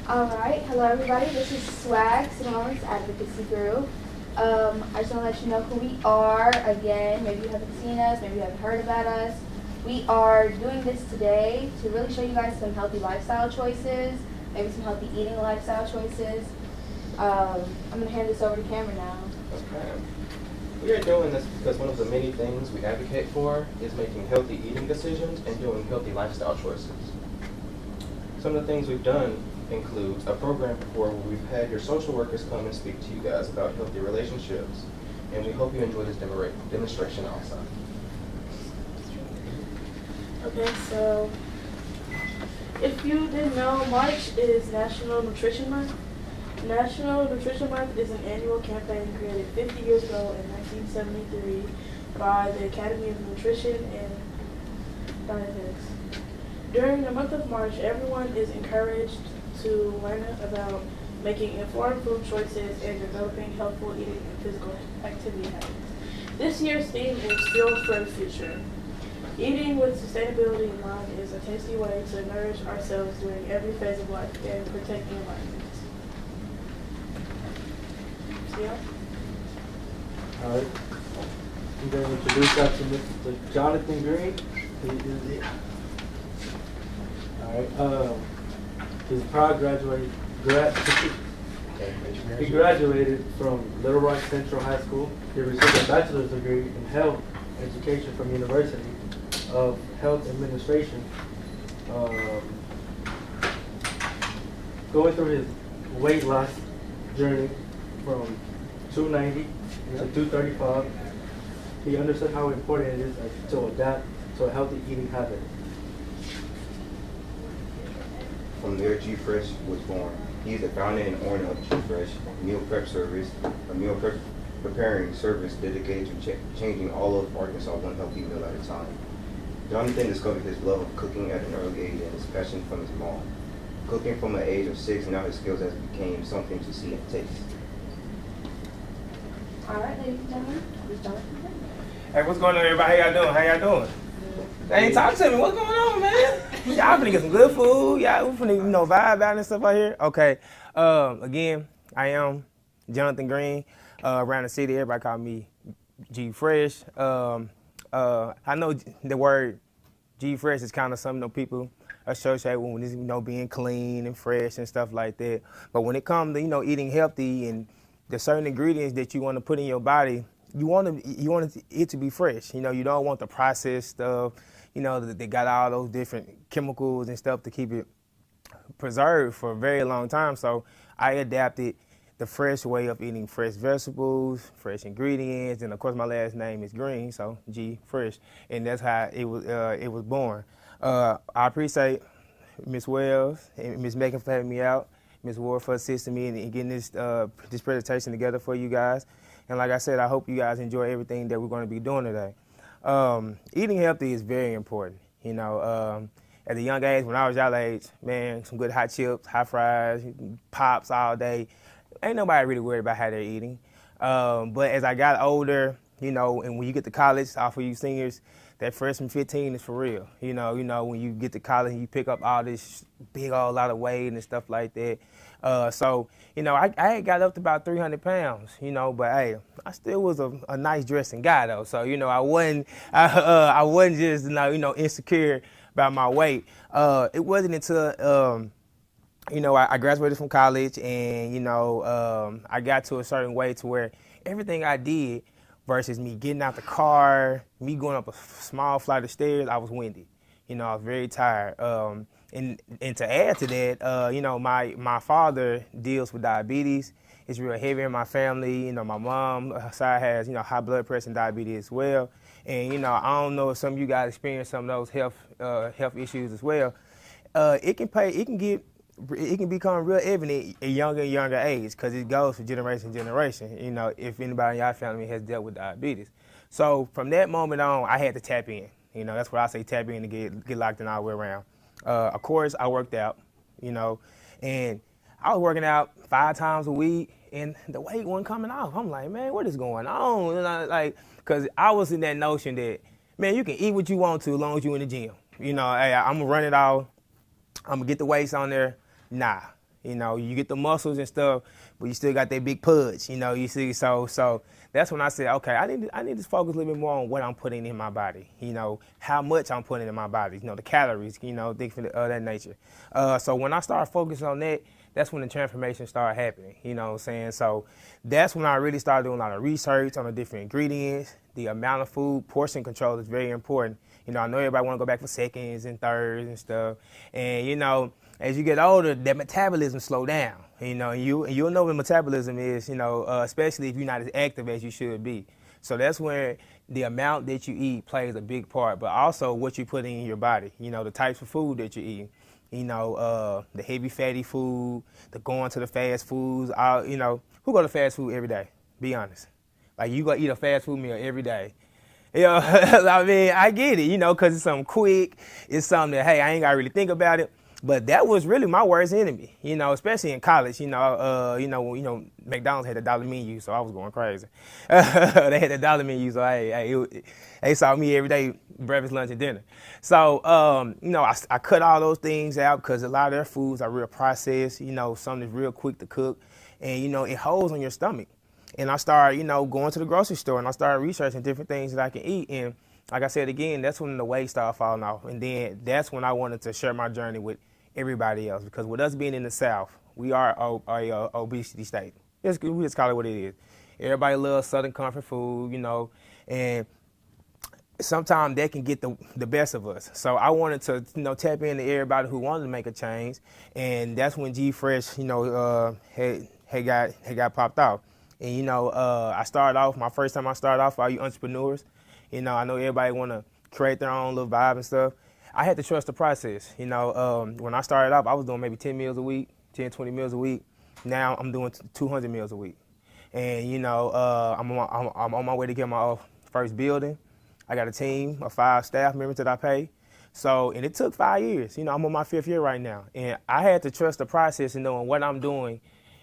Alright, hello everybody, this is Swag, Sonor's Advocacy Group. I just want to let you know who we are. Again, maybe you haven't seen us, maybe you haven't heard about us. We are doing this today to really show you guys some healthy lifestyle choices, maybe some healthy eating lifestyle choices. I'm going to hand this over to Cameron now. Okay. We are doing this because one of the many things we advocate for is making healthy eating decisions and doing healthy lifestyle choices. Some of the things we've done includes a program before where we've had your social workers come and speak to you guys about healthy relationships, and we hope you enjoy this demonstration also. Okay, so if you didn't know, March is National Nutrition Month. National Nutrition Month is an annual campaign created 50 years ago in 1973 by the Academy of Nutrition and Dietetics. During the month of March, everyone is encouraged to learn about making informed food choices and developing healthful eating and physical activity habits. This year's theme is Fuel for the Future. Eating with sustainability in mind is a tasty way to nourish ourselves during every phase of life and protect the environment. See ya. All right. I'm going to introduce us to Mr. Johnathan Green. All right. He's a proud graduate. He graduated from Little Rock Central High School. He received a bachelor's degree in health education from University of Health Administration. Going through his weight loss journey from 290 to 235, he understood how important it is to adapt to a healthy eating habit. From there, G-Fresh was born. He is the founder and owner of G-Fresh Meal Prep Service, a meal preparing service dedicated to changing all of Arkansas one healthy meal at a time. Johnathan discovered his love of cooking at an early age and his passion from his mom. Cooking from the age of 6, now his skills has become something to see and taste. Alright, ladies and gentlemen, this is Johnathan Green. Hey, what's going on, everybody? How y'all doing? How y'all doing? They ain't talking to me. What's going on, man? Y'all finna get some good food. Y'all finna, vibe out and stuff out here. Okay. Again, I am Johnathan Green. Around the city, everybody call me G Fresh. I know the word G Fresh is kind of something people associate with this, being clean and fresh and stuff like that. But when it comes to, eating healthy and the certain ingredients that you want to put in your body, you want it to be fresh. You don't want the processed stuff. They got all those different chemicals and stuff to keep it preserved for a very long time. So I adapted the fresh way of eating fresh vegetables, fresh ingredients, and of course my last name is Green, so G Fresh, and that's how it was born. I appreciate Miss Wells and Miss Megan for having me out, Miss Ward for assisting me in getting this presentation together for you guys. And like I said, I hope you guys enjoy everything that we're going to be doing today. Eating healthy is very important. At a young age, when I was y'all age, man, some good hot chips, hot fries, pops all day. Ain't nobody really worried about how they're eating. But as I got older, and when you get to college, all for you seniors, that freshman 15 is for real. When you get to college and you pick up all this big old lot of weight and stuff like that. I had got up to about 300 pounds, but hey, I still was a nice dressing guy though. So, I wasn't just, insecure about my weight. It wasn't until, I graduated from college and, I got to a certain weight to where everything I did versus me getting out the car, me going up a small flight of stairs, I was winded. I was very tired. And to add to that, my father deals with diabetes. It's real heavy in my family. My mom side has, high blood pressure and diabetes as well. And, I don't know if some of you guys experience some of those health issues as well. It can become real evident at younger and younger age because it goes from generation to generation, if anybody in your family has dealt with diabetes. So from that moment on, I had to tap in. That's what I say, tap in to get locked in all the way around. Of course, I worked out, and I was working out 5 times a week, and the weight wasn't coming off. I'm like, man, what is going on? Because I was in that notion that, man, you can eat what you want to as long as you're in the gym. Hey, I'm going to run it off. I'm going to get the weights on there. Nah, You know, you get the muscles and stuff, but you still got that big pudge. You know, you see. So that's when I said, okay, I need to focus a little bit more on what I'm putting in my body. You know, how much I'm putting in my body. You know, the calories. You know, things of that nature. So when I started focusing on that, that's when the transformation started happening. You know what I'm saying? So that's when I really started doing a lot of research on the different ingredients, the amount of food. Portion control is very important. You know, I know everybody want to go back for seconds and thirds and stuff. And, you know, as you get older, that metabolism slow down. You know, you'll know what metabolism is, you know, especially if you're not as active as you should be. So that's where the amount that you eat plays a big part, but also what you put in your body, you know, the types of food that you eat. You know, the heavy fatty food, the going to the fast foods. You know, who go to fast food every day? Be honest. Like, you go eat a fast food meal every day. You know, I mean, I get it, you know, because it's something quick. It's something that, hey, I ain't got to really think about it. But that was really my worst enemy, you know, especially in college. McDonald's had a dollar menu, so I was going crazy. They had a dollar menu, so they saw me every day, breakfast, lunch, and dinner. So, you know, I cut all those things out because a lot of their foods are real processed, you know, something that's real quick to cook. And, you know, it holds on your stomach. And I started, you know, going to the grocery store, and I started researching different things that I can eat. And like I said again, that's when the weight started falling off. And then that's when I wanted to share my journey with everybody else. Because with us being in the South, we are a obesity state. We just call it what it is. Everybody loves Southern comfort food, you know, and sometimes that can get the best of us. So I wanted to, you know, tap into everybody who wanted to make a change. And that's when G-Fresh, you know, had got popped off. And, you know, I started off, my first time I started off, for all you entrepreneurs, you know, I know everybody want to create their own little vibe and stuff. I had to trust the process. You know, when I started off, I was doing maybe 10 meals a week, 10, 20 meals a week. Now I'm doing 200 meals a week. And, you know, I'm on my way to get my first building. I got a team of 5 staff members that I pay. So, and it took 5 years. You know, I'm on my 5th year right now. And I had to trust the process and knowing what I'm doing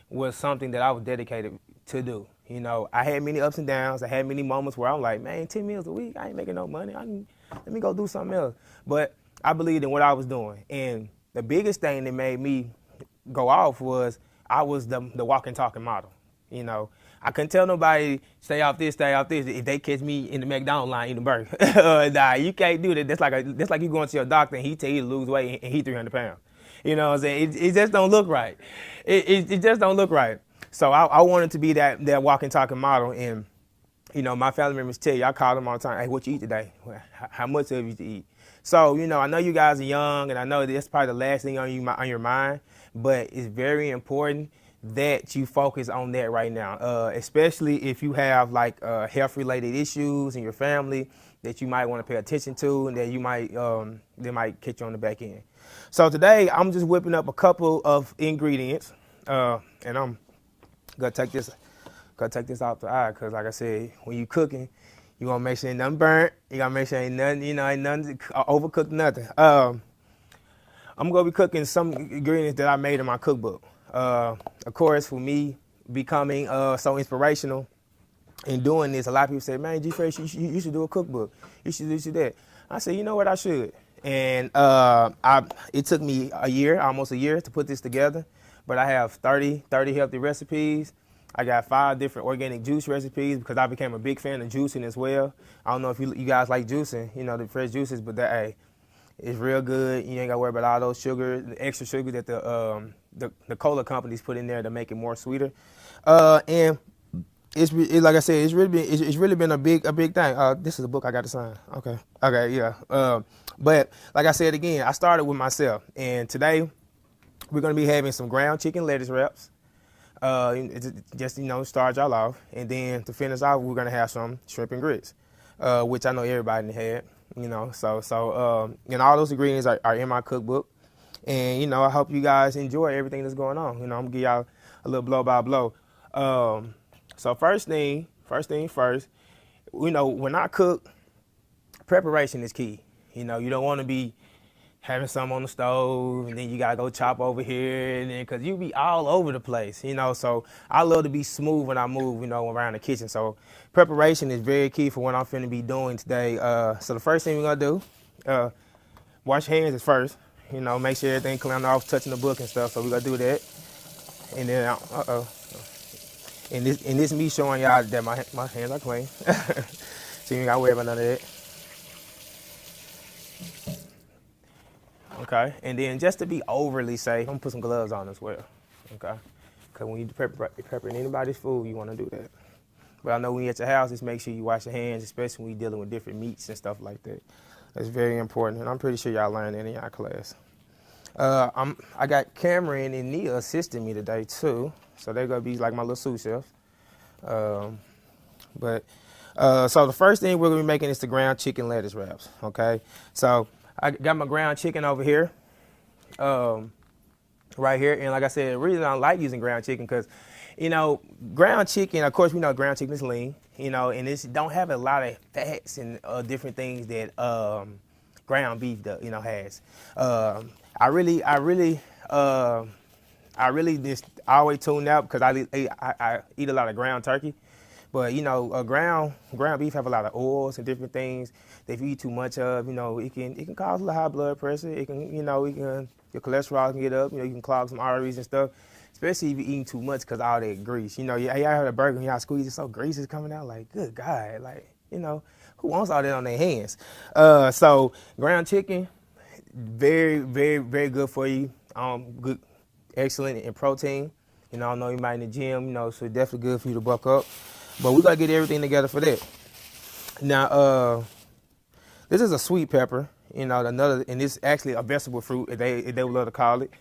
was something that I was dedicated to do. You know, I had many ups and downs. I had many moments where I'm like, man, 10 meals a week, I ain't making no money. Let me go do something else. But I believed in what I was doing. And the biggest thing that made me go off was I was the walking, talking model. You know, I couldn't tell nobody, stay off this, if they catch me in the McDonald's line eating a burger. Nah, you can't do that. That's like you going to your doctor and he tell you to lose weight and he 300 pounds. You know what I'm saying? It just don't look right. It just don't look right. So I wanted to be that walking, talking model. And, you know, my family members tell you, I call them all the time, hey, what you eat today? How much of you to eat? So, you know, I know you guys are young, and I know that's probably the last thing on your mind, but it's very important that you focus on that right now, especially if you have, like, health-related issues in your family that you might want to pay attention to and that you might they might catch you on the back end. So today, I'm just whipping up a couple of ingredients, and I'm gonna take this off the eye, because like I said, when you cooking, you want to make sure ain't nothing burnt. You got to make sure ain't nothing, you know, ain't nothing overcooked, nothing. I'm going to be cooking some ingredients that I made in my cookbook. Of course, for me, becoming so inspirational in doing this, a lot of people say, man, G-Fresh, you should do a cookbook. You should do this, that. I said, you know what, I should. And it took me almost a year to put this together, but I have 30 healthy recipes. I got 5 different organic juice recipes because I became a big fan of juicing as well. I don't know if you guys like juicing, you know, the fresh juices, but hey, it's real good. You ain't got to worry about all those sugar, the extra sugar that the cola companies put in there to make it more sweeter. And it's like I said, it's really been a big thing. This is a book I got to sign. Okay, yeah. But like I said again, I started with myself, and today we're gonna be having some ground chicken lettuce wraps. Just, you know, start y'all off. And then to finish off, we're going to have some shrimp and grits, which I know everybody had, you know. So and all those ingredients are in my cookbook. And, you know, I hope you guys enjoy everything that's going on. You know, I'm going to give y'all a little blow by blow. So first thing first, you know, when I cook, preparation is key. You know, you don't want to be having some on the stove, and then you gotta go chop over here, and then because you be all over the place, you know. So I love to be smooth when I move, you know, around the kitchen. So preparation is very key for what I'm finna be doing today. So the first thing we're gonna do, wash your hands is first. You know, make sure everything clean off, touching the book and stuff. So we're gonna do that. And then, and this me showing y'all that my hands are clean. So you ain't gotta worry about none of that. Okay, and then just to be overly safe, I'm gonna put some gloves on as well. Okay, because when you peppering anybody's food, you want to do that. But I know when you're at your house, just make sure you wash your hands, especially when you're dealing with different meats and stuff like that. That's very important, and I'm pretty sure y'all learned that in y'all class. I got Cameron and Nia assisting me today too, so they're gonna be like my little sous chef. So the first thing we're gonna be making is the ground chicken lettuce wraps. Okay, so I got my ground chicken over here, right here, and like I said, the reason I like using ground chicken because, you know, ground chicken. Of course, we know ground chicken is lean, you know, and it don't have a lot of fats and different things that ground beef, has. I really just always tune out because I eat a lot of ground turkey, but you know, ground beef have a lot of oils and different things that if you eat too much of, you know, it can cause a little high blood pressure. It can, you know, your cholesterol can get up. You know, you can clog some arteries and stuff, especially if you're eating too much because all that grease. You know, y'all heard a burger and y'all squeeze it so grease is coming out. Like, good God, like, you know, who wants all that on their hands? So ground chicken, very, very, very good for you. Good, excellent in protein. You know, I know you might in the gym, you know, so definitely good for you to buck up. But we gotta get everything together for that. Now, this is a sweet pepper. You know, and this is actually a vegetable fruit, they would love to call it.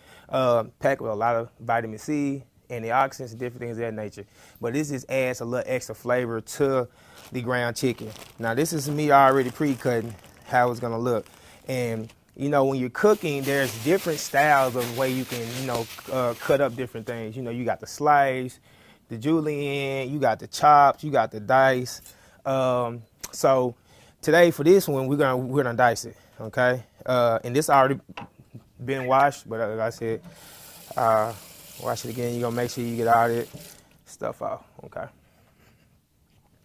Packed with a lot of vitamin C, antioxidants, and different things of that nature. But this just adds a little extra flavor to the ground chicken. Now, this is me already pre-cutting how it's gonna look. And you know, when you're cooking, there's different styles of way you can, you know, cut up different things. You know, you got the slice, the julienne, you got the chops, you got the dice. So today for this one, we're gonna dice it, okay? And this already been washed, but like I said, wash it again. You're gonna make sure you get all that stuff out, okay?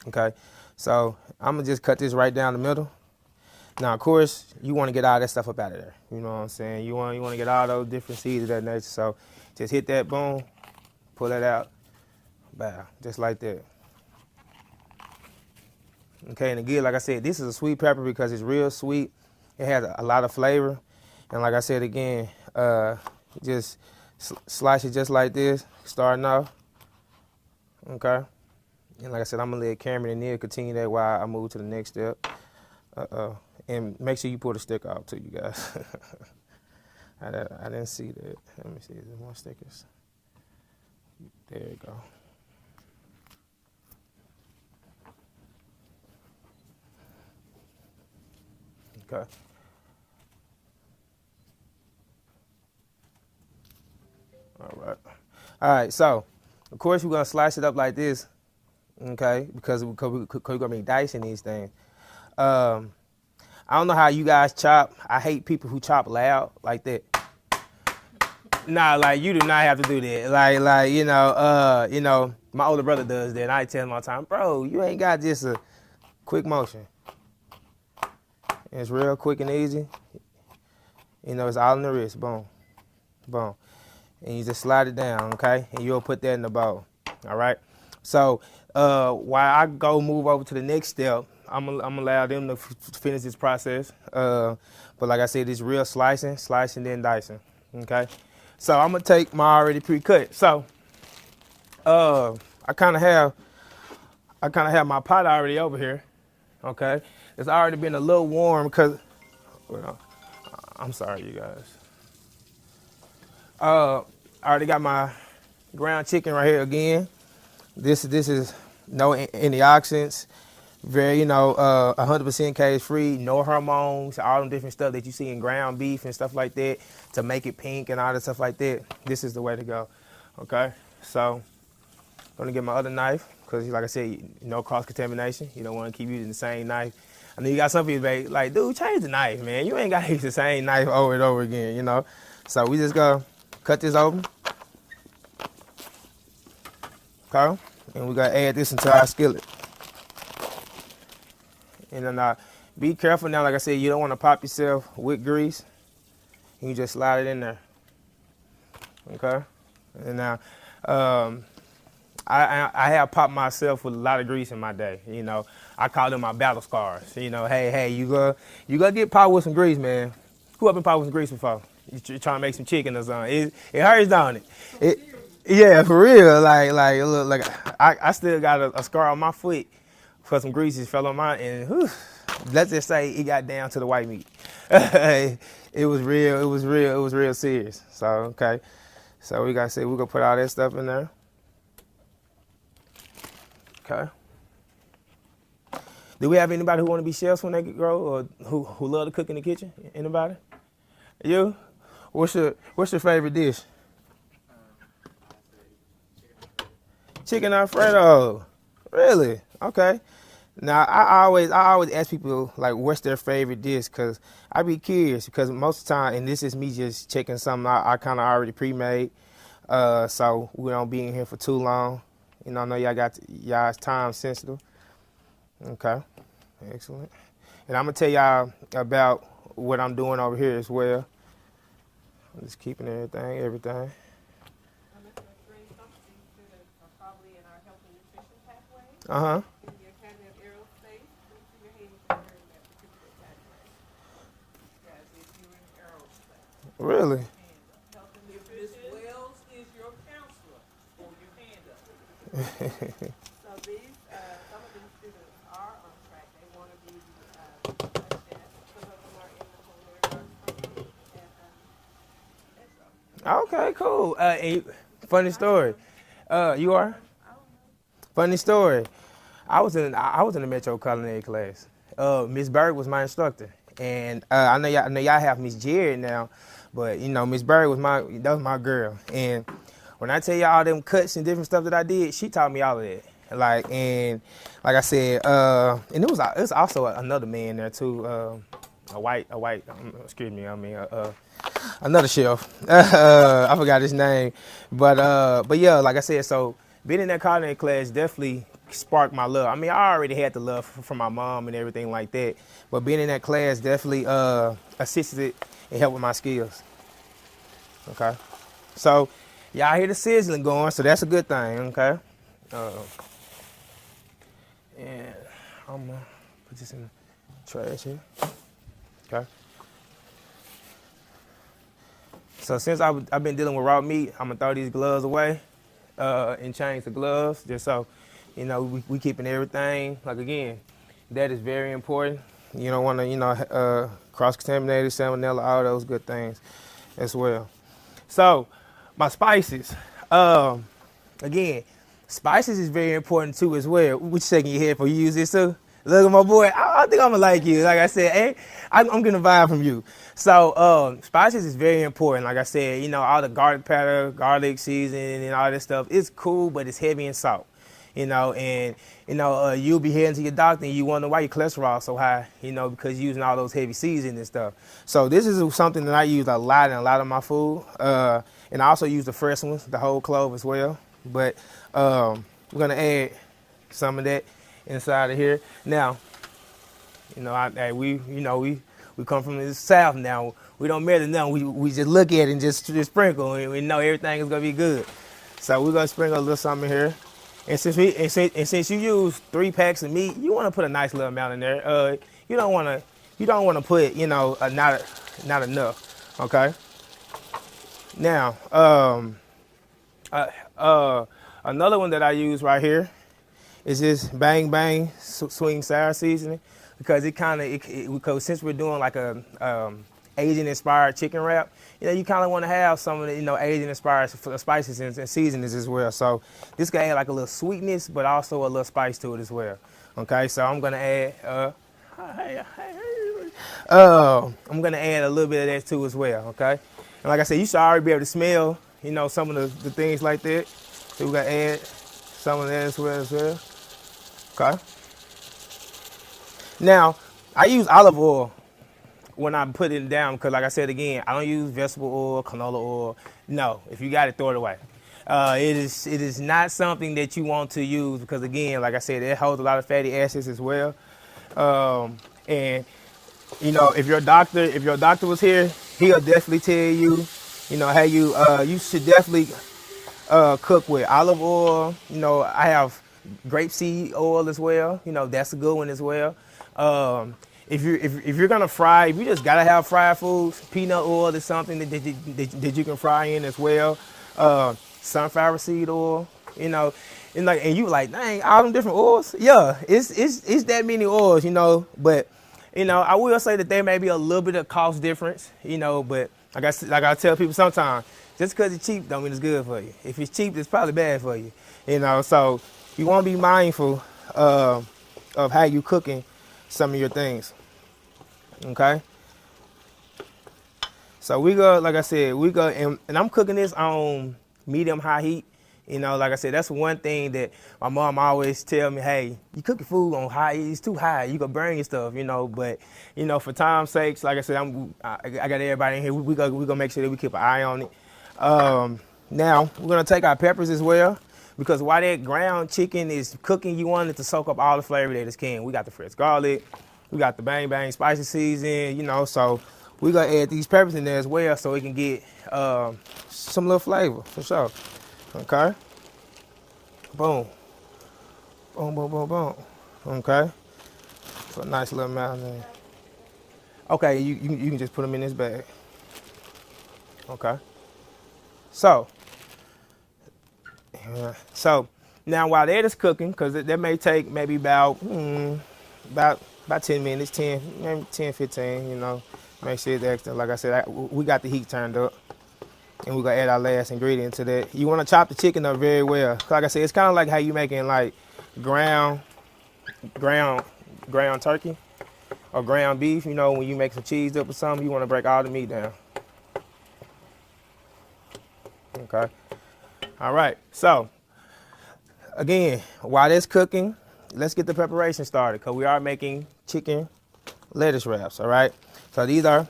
Okay, so I'm gonna just cut this right down the middle. Now, of course, you want to get all that stuff up out of there. You know what I'm saying? You want to get all those different seeds of that nature. So just hit that boom, pull that out, bow, just like that. Okay, and again, like I said, this is a sweet pepper because it's real sweet. It has a lot of flavor. And like I said again, just slice it just like this, starting off. Okay? And like I said, I'm going to let Cameron and Neil continue that while I move to the next step. And make sure you pull the stick out too, you guys. I didn't see that. Let me see. Is there more stickers? There you go. Okay. All right. All right. So, of course, we're gonna slice it up like this, okay? Because we're gonna be dicing these things. I don't know how you guys chop. I hate people who chop loud like that. Nah, like you do not have to do that. Like you know, my older brother does that. And I tell him all the time, bro, you ain't got just a quick motion. It's real quick and easy. You know, it's all in the wrist. Boom, boom, and you just slide it down, okay? And you'll put that in the bowl. All right. So while I move over to the next step, I'm gonna allow them to finish this process. But like I said, it's real slicing, then dicing. Okay. So I'm gonna take my already pre-cut. So I kind of have my pot already over here. Okay. It's already been a little warm because, well, I'm sorry, you guys. I already got my ground chicken right here again. This is no antioxidants. Very, 100% cage free, no hormones, all them different stuff that you see in ground beef and stuff like that to make it pink and all that stuff like that. This is the way to go. Okay, so I'm gonna get my other knife because, like I said, no cross contamination. You don't want to keep using the same knife. I know you got some people like, dude, change the knife, man. You ain't gotta use the same knife over and over again, you know. So we just gonna cut this open. Okay, and we gotta add this into our skillet. And then be careful now, like I said, you don't want to pop yourself with grease. You just slide it in there. Okay? And now I have popped myself with a lot of grease in my day. You know, I call them my battle scars. You know, hey, you gonna get popped with some grease, man. Who up been popped with some grease before? You trying to make some chicken or something? It hurts, don't it? Yeah, for real. Look, I still got a scar on my foot for some grease that fell on mine, and whew, let's just say it got down to the white meat. It was real. It was real serious. So okay, so we gotta say we're gonna put all that stuff in there. Okay. Do we have anybody who want to be chefs when they grow, or who love to cook in the kitchen? Anybody? You? What's your favorite dish? Chicken Alfredo. Really? Okay. Now I always ask people like what's their favorite dish, because I be curious, because most of the time, and this is me just checking something I kind of already pre-made, so we don't be in here for too long. You know, I know y'all's time sensitive. Okay, excellent. And I'm gonna tell y'all about what I'm doing over here as well. I'm just keeping everything. Uh-huh. Really? Ms. Wells is your counselor. Hold your hand up. So these, some of these students are on track. They want to be a chef. Some of them are in the culinary arts program. Okay, cool. Funny story. You are? Funny story. I was in the Metro Culinary class. Miss Berg was my instructor, and I know y'all have Miss Jared now, but you know Miss Berg was my girl. And when I tell y'all all them cuts and different stuff that I did, she taught me all of that. Like I said, and it was also another man there too, a white. Excuse me, I mean another chef. I forgot his name, but yeah, like I said, so being in that culinary class definitely sparked my love. I mean, I already had the love from my mom and everything like that, but being in that class definitely assisted and helped with my skills. Okay, so y'all hear the sizzling going, so that's a good thing. Okay, and I'm gonna put this in the trash here. Okay. So since I've been dealing with raw meat, I'm gonna throw these gloves away and change the gloves, just so you know we keeping everything. Like again, that is very important. You don't want to cross-contaminated salmonella, all those good things as well. So my spices, again, spices is very important too as well. What you shaking your head for? You use this too? Look at my boy. I think I'm gonna like you. Like I said, hey, I'm getting a vibe from you. So spices is very important. Like I said, you know, all the garlic powder, garlic seasoning, and all this stuff. It's cool, but it's heavy in salt. You know, and you know, you'll be heading to your doctor and you wonder why your cholesterol is so high. You know, because you're using all those heavy seasonings and stuff. So this is something that I use a lot in a lot of my food, and I also use the fresh ones, the whole clove as well. But we're gonna add some of that inside of here. Now, you know, we come from the South now. We don't measure nothing. We just look at it and just sprinkle, and we know everything is gonna be good. So we're gonna sprinkle a little something here. And since you use 3 packs of meat, you want to put a nice little amount in there. You don't want to put, you know, not enough. Okay. Now, another one that I use right here is this Bang Bang Swing Sour Seasoning, because because since we're doing like a Asian inspired chicken wrap, you know, you kind of want to have some of the, you know, Asian inspired spices and seasonings as well. So this can add like a little sweetness, but also a little spice to it as well. Okay, so I'm gonna add I'm gonna add a little bit of that too as well. Okay, and like I said, you should already be able to smell, you know, some of the things like that. So we're gonna add some of that as well. Okay. Now I use olive oil when I put it down, because like I said again, I don't use vegetable oil, canola oil. No, if you got it, throw it away. It is not something that you want to use, because again, like I said, it holds a lot of fatty acids as well. And you know, if your doctor was here, he'll definitely tell you, you know, how you should definitely cook with olive oil. I have grapeseed oil as well. That's a good one as well. If you're gonna fry, if you just gotta have fried foods, peanut oil is something that you can fry in as well. Sunflower seed oil, and you like, dang, all them different oils. Yeah, it's that many oils, But I will say that there may be a little bit of cost difference, But like I tell people sometimes, just because it's cheap don't mean it's good for you. If it's cheap, it's probably bad for you, So you want to be mindful of how you cooking some of your things. Okay. So we go, like I said, and I'm cooking this on medium high heat. Like I said, that's one thing that my mom always tell me, hey, you cook your food on high heat, it's too high, you gonna burn your stuff, But, for time's sakes, like I said, I got everybody in here, we gonna make sure that we keep an eye on it. Now, we're gonna take our peppers as well, because while that ground chicken is cooking, you want it to soak up all the flavor that it can. We got the fresh garlic, we got the bang bang spicy season, so we're gonna add these peppers in there as well so it can get some little flavor for sure. Okay. Boom. Boom, boom, boom, boom. Okay. So a nice little amount there. Okay, you can just put them in this bag. Okay. So now while that is cooking, because that may take maybe about 10 minutes, maybe 10, 15, Make sure it's extra. Like I said, we got the heat turned up. And we're going to add our last ingredient to that. You want to chop the chicken up very well. Like I said, it's kind of like how you making like ground turkey or ground beef. When you make some cheese up or something, you want to break all the meat down. Okay. All right. So, again, while that's cooking, let's get the preparation started because we are making chicken lettuce wraps. All right. So these are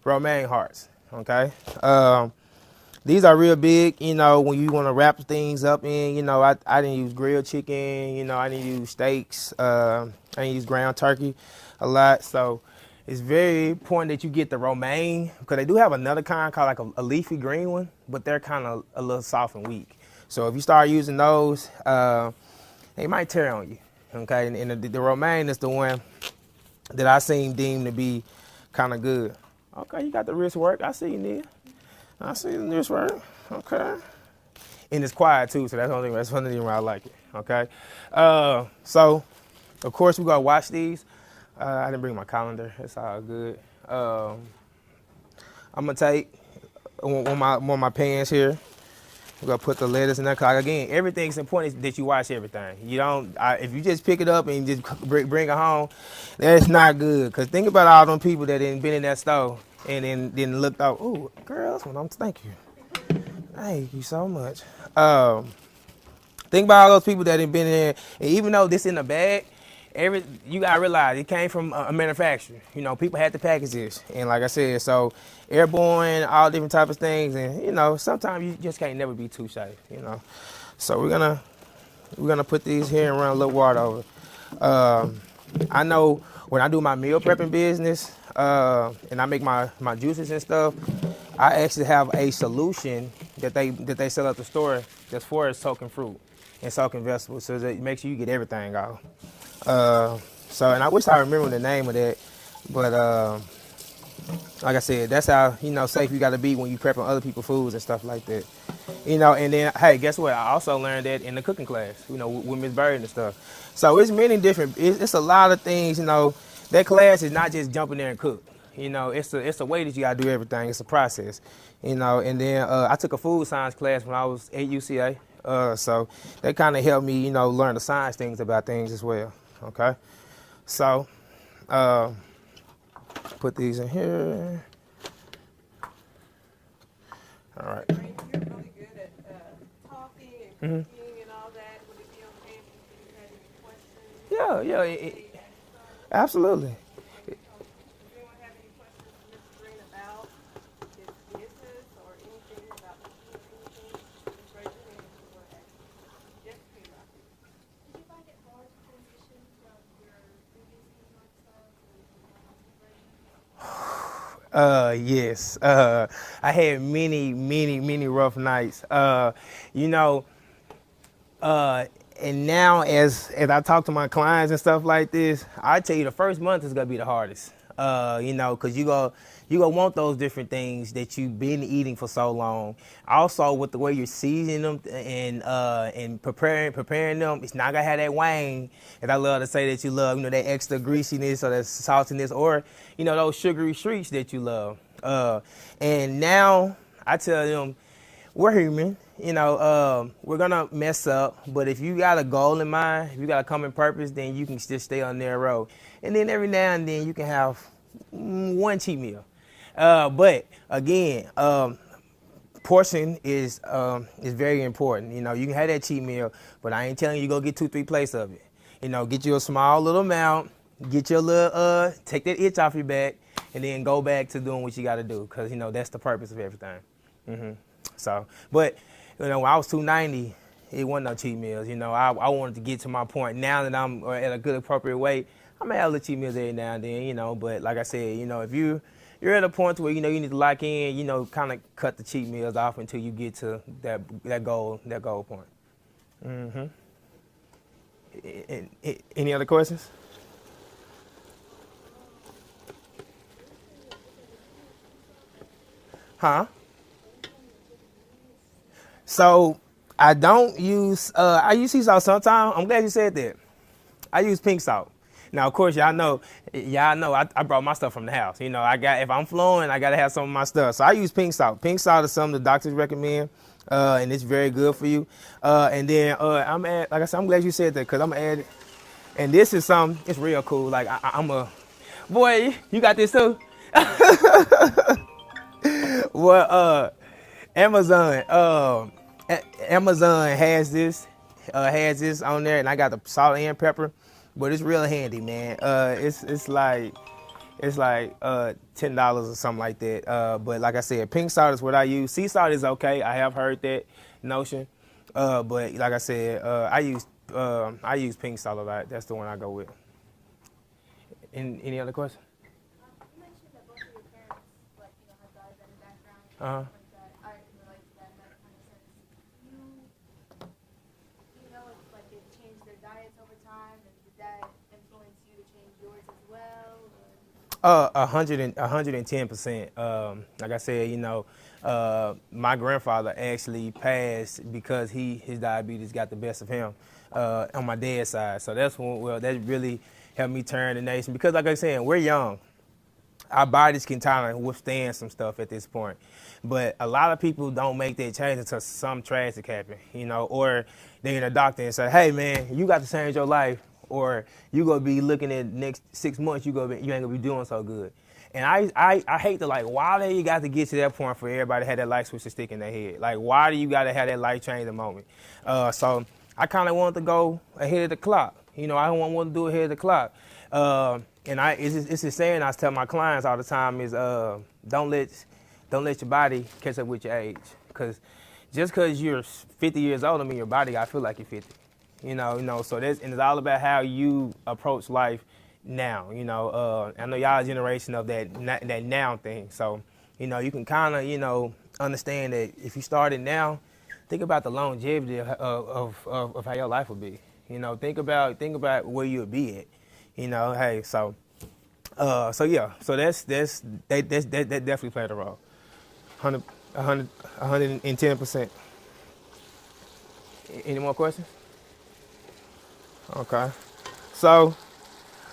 romaine hearts. Okay. These are real big, when you want to wrap things up in, I didn't use grilled chicken, I didn't use steaks, I didn't use ground turkey a lot. So it's very important that you get the romaine because they do have another kind called like a leafy green one, but they're kind of a little soft and weak. So if you start using those, they might tear on you, okay? And the romaine is the one that I seen deemed to be kind of good. Okay, you got the wrist work. I see you, Nia. I see this right. Okay. And it's quiet too, so that's one of the reasons why I like it. Okay. So of course we gotta wash these. I didn't bring my calendar. It's all good. I'm gonna take one of my pans here. We're gonna put the lettuce in there. Cause again, everything's important that you wash everything. You don't. If you just pick it up and just bring it home, that's not good. Cause think about all them people that ain't been in that store. And then looked out, ooh, girls, thank you. Thank you so much. Think about all those people that have been in there, and even though this in the bag, you gotta realize it came from a manufacturer. People had to package this, and like I said, so airborne, all different types of things, and sometimes you just can't never be too safe. So we're gonna put these here and run a little water over. I know when I do my meal prepping business. And I make my juices and stuff, I actually have a solution that they sell at the store that's for soaking fruit and soaking vegetables, so that it makes sure you get everything out. And I wish I remember the name of that, but like I said, that's how safe you got to be when you prepping other people's foods and stuff like that. And then hey, guess what? I also learned that in the cooking class, with Miss Bird and stuff. So it's many different. It's a lot of things, That class is not just jumping there and cook. It's a way that you gotta do everything. It's a process. And then I took a food science class when I was at UCA. So that kind of helped me, learn the science things about things as well. Okay. So put these in here. All right. You're really good at talking and cooking and all that. Would it be okay if you had any questions? Yeah. Absolutely. Does anyone have any questions for Mr. Green about his business or anything about cooking or anything? Just raise your hand if you want to ask. Yes, Peter. Did you find it hard to transition from your previous eating lifestyle to Yes. I had many rough nights. You know, and now as I talk to my clients and stuff like this, I tell you the first month is gonna be the hardest. You know, cause you gonna want those different things that you've been eating for so long. Also, with the way you're seasoning them and preparing them, it's not gonna have that wang. And I love to say that you love, you know, that extra greasiness or that saltiness, or you know those sugary treats that you love. And now I tell them, we're human, you know, we're gonna mess up, but if you got a goal in mind, if you got a common purpose, then you can just stay on their road. And then every now and then you can have one cheat meal. But again, portion is very important. You know, you can have that cheat meal, but I ain't telling you go get 2-3 plates of it. You know, get you a small little amount, get your little, take that itch off your back, and then go back to doing what you gotta do, cause you know, that's the purpose of everything. So, but you know, when I was 290, it wasn't no cheat meals. You know, I wanted to get to my point. Now that I'm at a good appropriate weight, I'm gonna have little cheat meals every now and then. You know, but like I said, you know, if you're at a point where you know you need to lock in, you know, kind of cut the cheat meals off until you get to that goal point. Any other questions? Huh? So I don't use I use sea salt sometimes. I'm glad you said that. I use pink salt. Now of course y'all know I brought my stuff from the house. You know, if I'm flowing, I gotta have some of my stuff. So I use pink salt. Pink salt is something the doctors recommend. And it's very good for you. And then like I said, I'm glad you said that, because I'm gonna add it. And this is something, it's real cool. Like I'm a boy, you got this too? Well, Amazon has this on there, and I got the salt and pepper, but it's real handy, man. It's like $10 or something like that. But like I said, pink salt is what I use. Sea salt is okay. I have heard that notion, but like I said, I use pink salt a lot. That's the one I go with. Any other questions? You mentioned that both of your parents, like, you know, have diabetic background and Uh-huh. stuff like that. I can relate to that in that kind of sense. You know if like they've changed their diets over time, and did that influence you to change yours as well? Or? 110%. Like I said, you know, my grandfather actually passed because his diabetes got the best of him on my dad's side. So that really helped me turn the nation, because like I said, we're young. Our bodies can kind of withstand some stuff at this point. But a lot of people don't make that change until some tragic happen, you know, or they're in a doctor and say, hey man, you got to change your life, or you gonna be looking at next 6 months, you ain't gonna be doing so good. And I hate to, like, why do you got to get to that point for everybody to have that light switch to stick in their head? Like, why do you got to have that life changing moment? So I kind of wanted to go ahead of the clock. You know, I don't want to do it ahead of the clock. And it's a saying I tell my clients all the time is, don't let your body catch up with your age. Because just because you're 50 years old, I mean, your body, I feel like you're 50. You know, so and it's all about how you approach life now. You know, I know y'all generation of that now thing. So, you know, you can kind of, you know, understand that if you started now, think about the longevity of how your life will be. You know, think about where you'll be at. You know, hey, so yeah, so that definitely played a role. 110%. Any more questions? Okay. So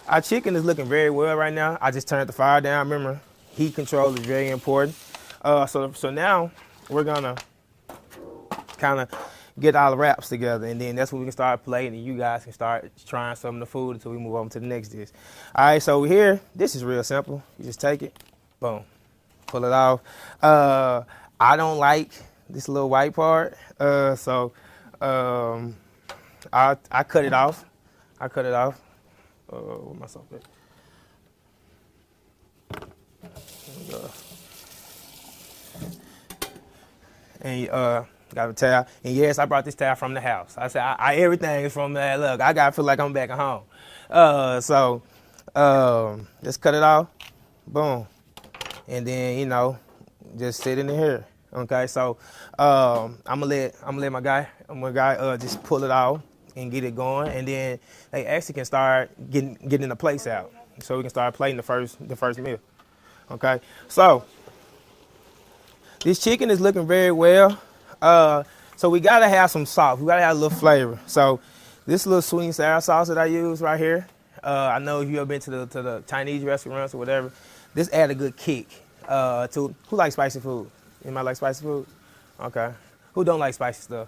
our chicken is looking very well right now. I just turned the fire down. Remember, heat control is very important. So now we're gonna kind of get all the wraps together, and then that's when we can start plating, and you guys can start trying some of the food until we move on to the next dish. All right, so here, this is real simple. You just take it, boom, pull it off. I don't like this little white part, so I cut it off. Where my soap at? And got a towel. And yes, I brought this towel from the house. I said, everything is from that. Look, I gotta feel like I'm back at home. So just cut it off. Boom. and then just sit in the here. Okay, so I'm gonna let my guy just pull it out and get it going, and then they actually can start getting the plates out, so we can start plating the first meal. Okay, so this chicken is looking very well. So we gotta have some salt. We gotta have a little flavor. So this little sweet and sour sauce that I use right here. I know if you ever been to the Chinese restaurants or whatever, this add a good kick. To who likes spicy food? Anybody like spicy food? Okay. Who don't like spicy stuff?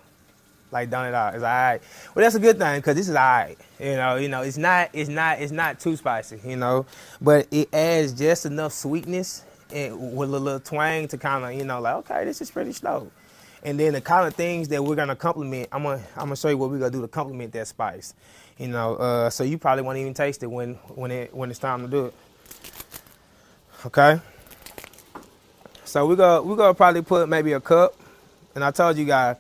Like done it all. It's all right. Well, that's a good thing because this is all right. It's not too spicy. But it adds just enough sweetness and with a little twang to kind of like, okay, this is pretty slow. And then the kind of things that we're gonna complement, I'm gonna show you what we're gonna do to complement that spice. So you probably won't even taste it when it's time to do it. Okay. So we're gonna probably put maybe a cup. And I told you guys,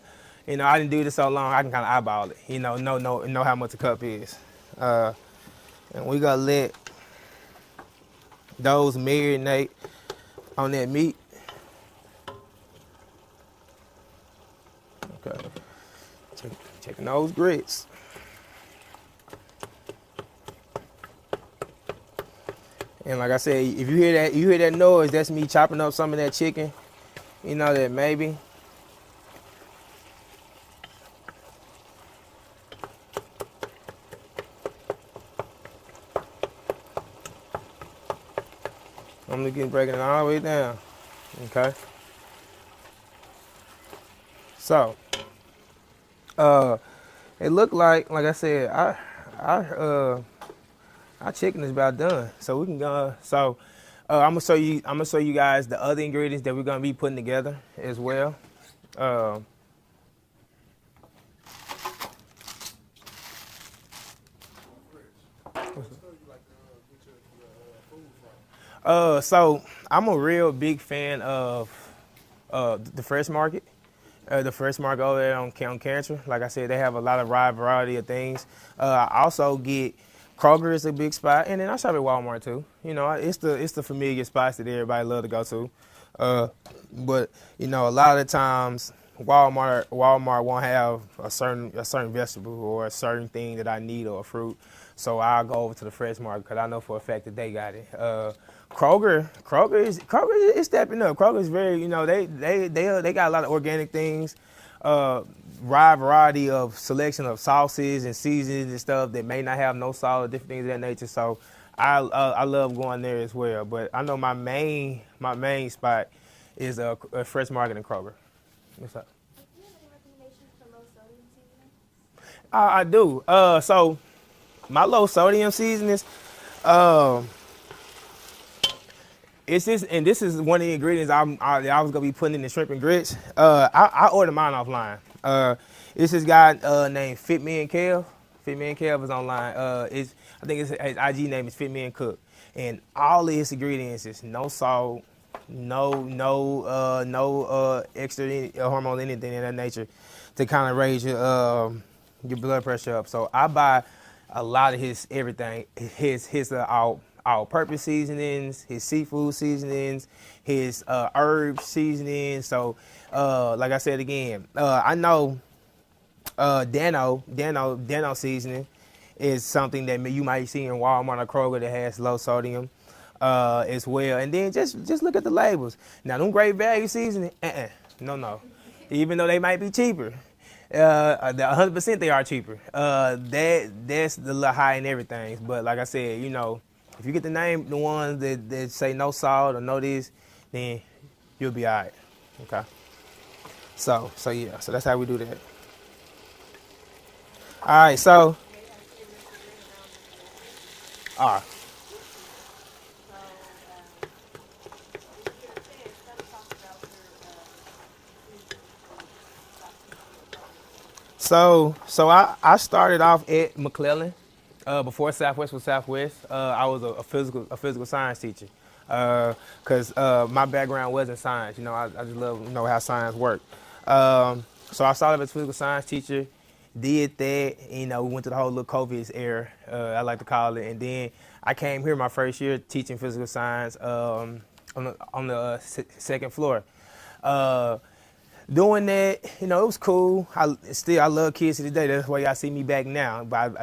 I didn't do this so long, I can kind of eyeball it. Know how much a cup is. And we gonna let those marinate on that meat. Okay. Checking those grits. And like I said, if you hear that noise, that's me chopping up some of that chicken. That maybe. I'm breaking it all the way down. Okay. So, it looked like I said, our chicken is about done. So we can go. So, I'm gonna show you guys the other ingredients that we're gonna be putting together as well. So I'm a real big fan of the Fresh Market. The Fresh Market over there on Cancer. Like I said, they have a lot of wide variety of things. I also get Kroger is a big spot, and then I shop at Walmart too. It's the familiar spots that everybody love to go to. But a lot of the times Walmart won't have a certain vegetable or a certain thing that I need or a fruit. So I'll go over to the Fresh Market because I know for a fact that they got it. Kroger is stepping up. Kroger is very, they got a lot of organic things, wide variety of selection of sauces and seasonings and stuff that may not have no salt or different things of that nature. So I love going there as well. But I know my main spot is a Fresh Market and Kroger. What's up? Do you have any recommendations for low sodium seasonings? I do. So my low sodium seasonings, it's just, and this is one of the ingredients I was gonna be putting in the shrimp and grits. I ordered mine offline. It's this guy named Fit Me and Kev. Fit Me and Kev is online. I think his IG name is Fit Me and Cook, and all of his ingredients is no salt, no extra hormone, anything in that nature, to kind of raise your blood pressure up. So I buy a lot of his everything. His all-purpose seasonings, his seafood seasonings, his herb seasonings. So, like I said again, I know Dano seasoning is something that you might see in Walmart or Kroger that has low sodium as well. And then just look at the labels. Now, them great value seasoning, no. Even though they might be cheaper, 100% they are cheaper. That's the little high in everything. But like I said, if you get the ones that say no salt or no this, then you'll be all right. Okay. So yeah. So that's how we do that. All right. So. All right. So I started off at McClellan. Before Southwest was Southwest, I was a physical science teacher because my background was in science. I just love how science worked. So I started as a physical science teacher, did that. We went to the whole little COVID era, I like to call it, and then I came here my first year teaching physical science. on the second floor. Doing that, it was cool. I love kids to this day. That's why y'all see me back now. But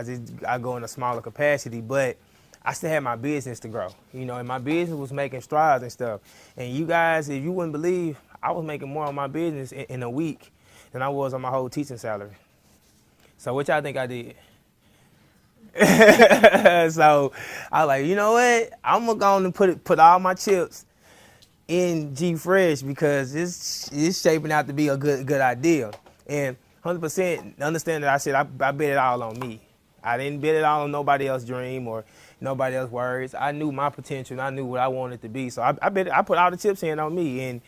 I go in a smaller capacity. But I still had my business to grow, and my business was making strides and stuff. And you guys, if you wouldn't believe, I was making more on my business in a week than I was on my whole teaching salary. So what y'all think I did? So I was like, you know what? I'm gonna go on and put all my chips in G Fresh because it's shaping out to be a good idea. And 100% understand that I said I bet it all on me. I didn't bet it all on nobody else's dream or nobody else's words. I knew my potential and I knew what I wanted to be. So I put all the chips in on me, and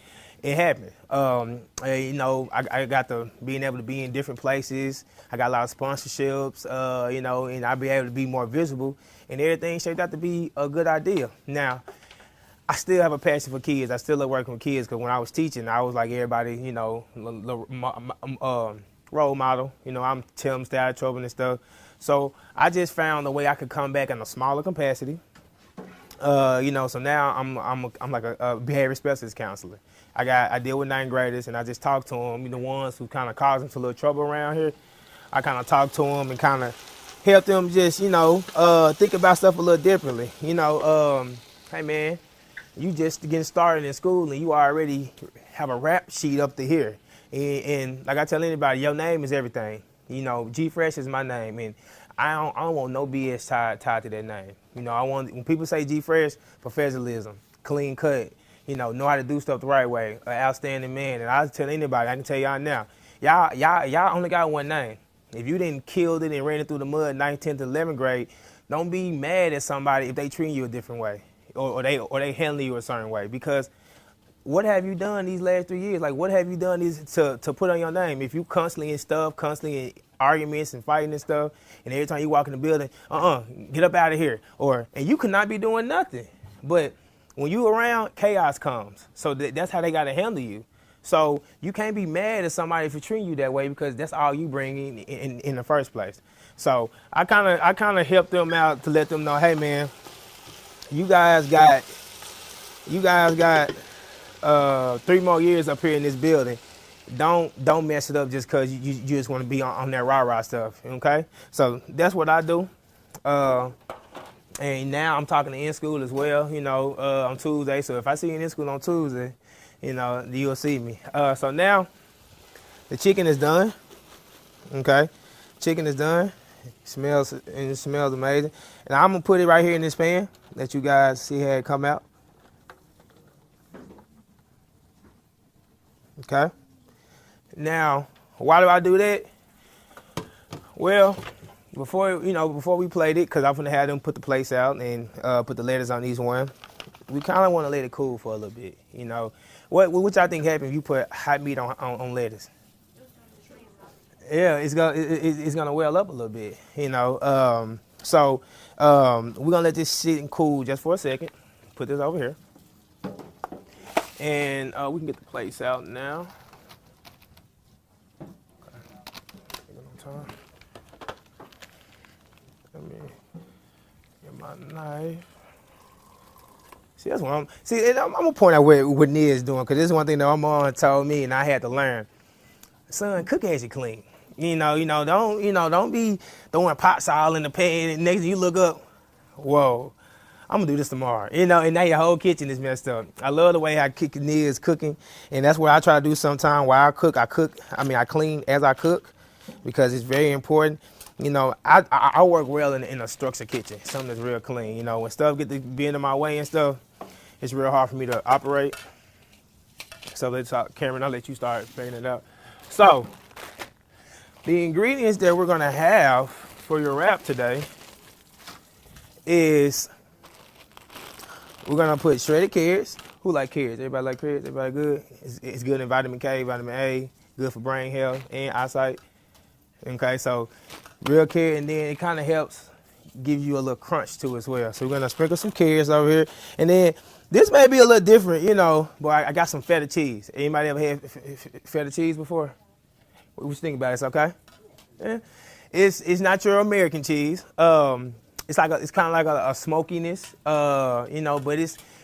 it happened. I got to being able to be in different places. I got a lot of sponsorships, and I'll be able to be more visible, and everything shaped out to be a good idea. Now, I still have a passion for kids. I still love working with kids because when I was teaching, I was like everybody, role model. I'm telling them stay out of trouble and stuff. So I just found a way I could come back in a smaller capacity. So now I'm like a behavior specialist counselor. I deal with 9th graders, and I just talk to them, the ones who kind of causing a little trouble around here. I kind of talk to them and kind of help them just, think about stuff a little differently. Hey man, you just getting started in school and you already have a rap sheet up to here. And like I tell anybody, your name is everything. G Fresh is my name, and I don't want no BS tied to that name. I want, when people say G Fresh, professionalism, clean cut, know how to do stuff the right way, an outstanding man. And I tell anybody, I can tell y'all now, y'all only got one name. If you didn't kill it and ran it through the mud 9th, 10th, 11th grade, don't be mad at somebody if they treat you a different way or they handle you a certain way, because what have you done these last 3 years? Like, what have you done to put on your name? If you constantly in stuff, constantly in arguments and fighting and stuff, and every time you walk in the building, get up out of here. And you could not be doing nothing. But when you around, chaos comes. So that's how they got to handle you. So you can't be mad at somebody for treating you that way, because that's all you bring in the first place. So I kind of help them out to let them know, hey man, you guys got 3 more years up here in this building. Don't mess it up just because you just want to be on that rah-rah stuff, okay? So that's what I do. And now I'm talking to in-school as well, on Tuesday. So if I see you in school on Tuesday, you'll see me. So now the chicken is done, okay? Chicken is done. It smells amazing. And I'm going to put it right here in this pan. Let you guys see how it come out. Okay. Now, why do I do that? Well, before we played it, because I'm gonna have them put the plates out and put the letters on each one, we kind of want to let it cool for a little bit. What y'all think happens if you put hot meat on lettuce? Yeah, it's gonna well up a little bit. So we're gonna let this sit and cool just for a second. Put this over here. And we can get the plates out now. Okay. Let me get my knife. See, that's what I'm gonna point out what Nia's doing, because this is one thing that my mom told me and I had to learn. Son, cook as you clean. Don't be throwing pots all in the pan and next thing you look up, whoa, I'm gonna do this tomorrow, and now your whole kitchen is messed up. I love the way how Nia is cooking, and that's what I try to do sometimes. While I clean as I cook, because it's very important. I work well in a structured kitchen, something that's real clean. When stuff get to be in my way and stuff, it's real hard for me to operate. So let's talk, Cameron, I'll let you start figuring it out. So the ingredients that we're gonna have for your wrap today is, we're gonna put shredded carrots. Who like carrots? Everybody like carrots? Everybody good? It's good in vitamin K, vitamin A, good for brain health and eyesight. Okay, so real carrot, and then it kind of helps give you a little crunch to it as well. So we're gonna sprinkle some carrots over here, and then this may be a little different, but I got some feta cheese. Anybody ever had feta cheese before? What you think about it? It's okay. Yeah. It's not your American cheese. It's kind of like a smokiness, but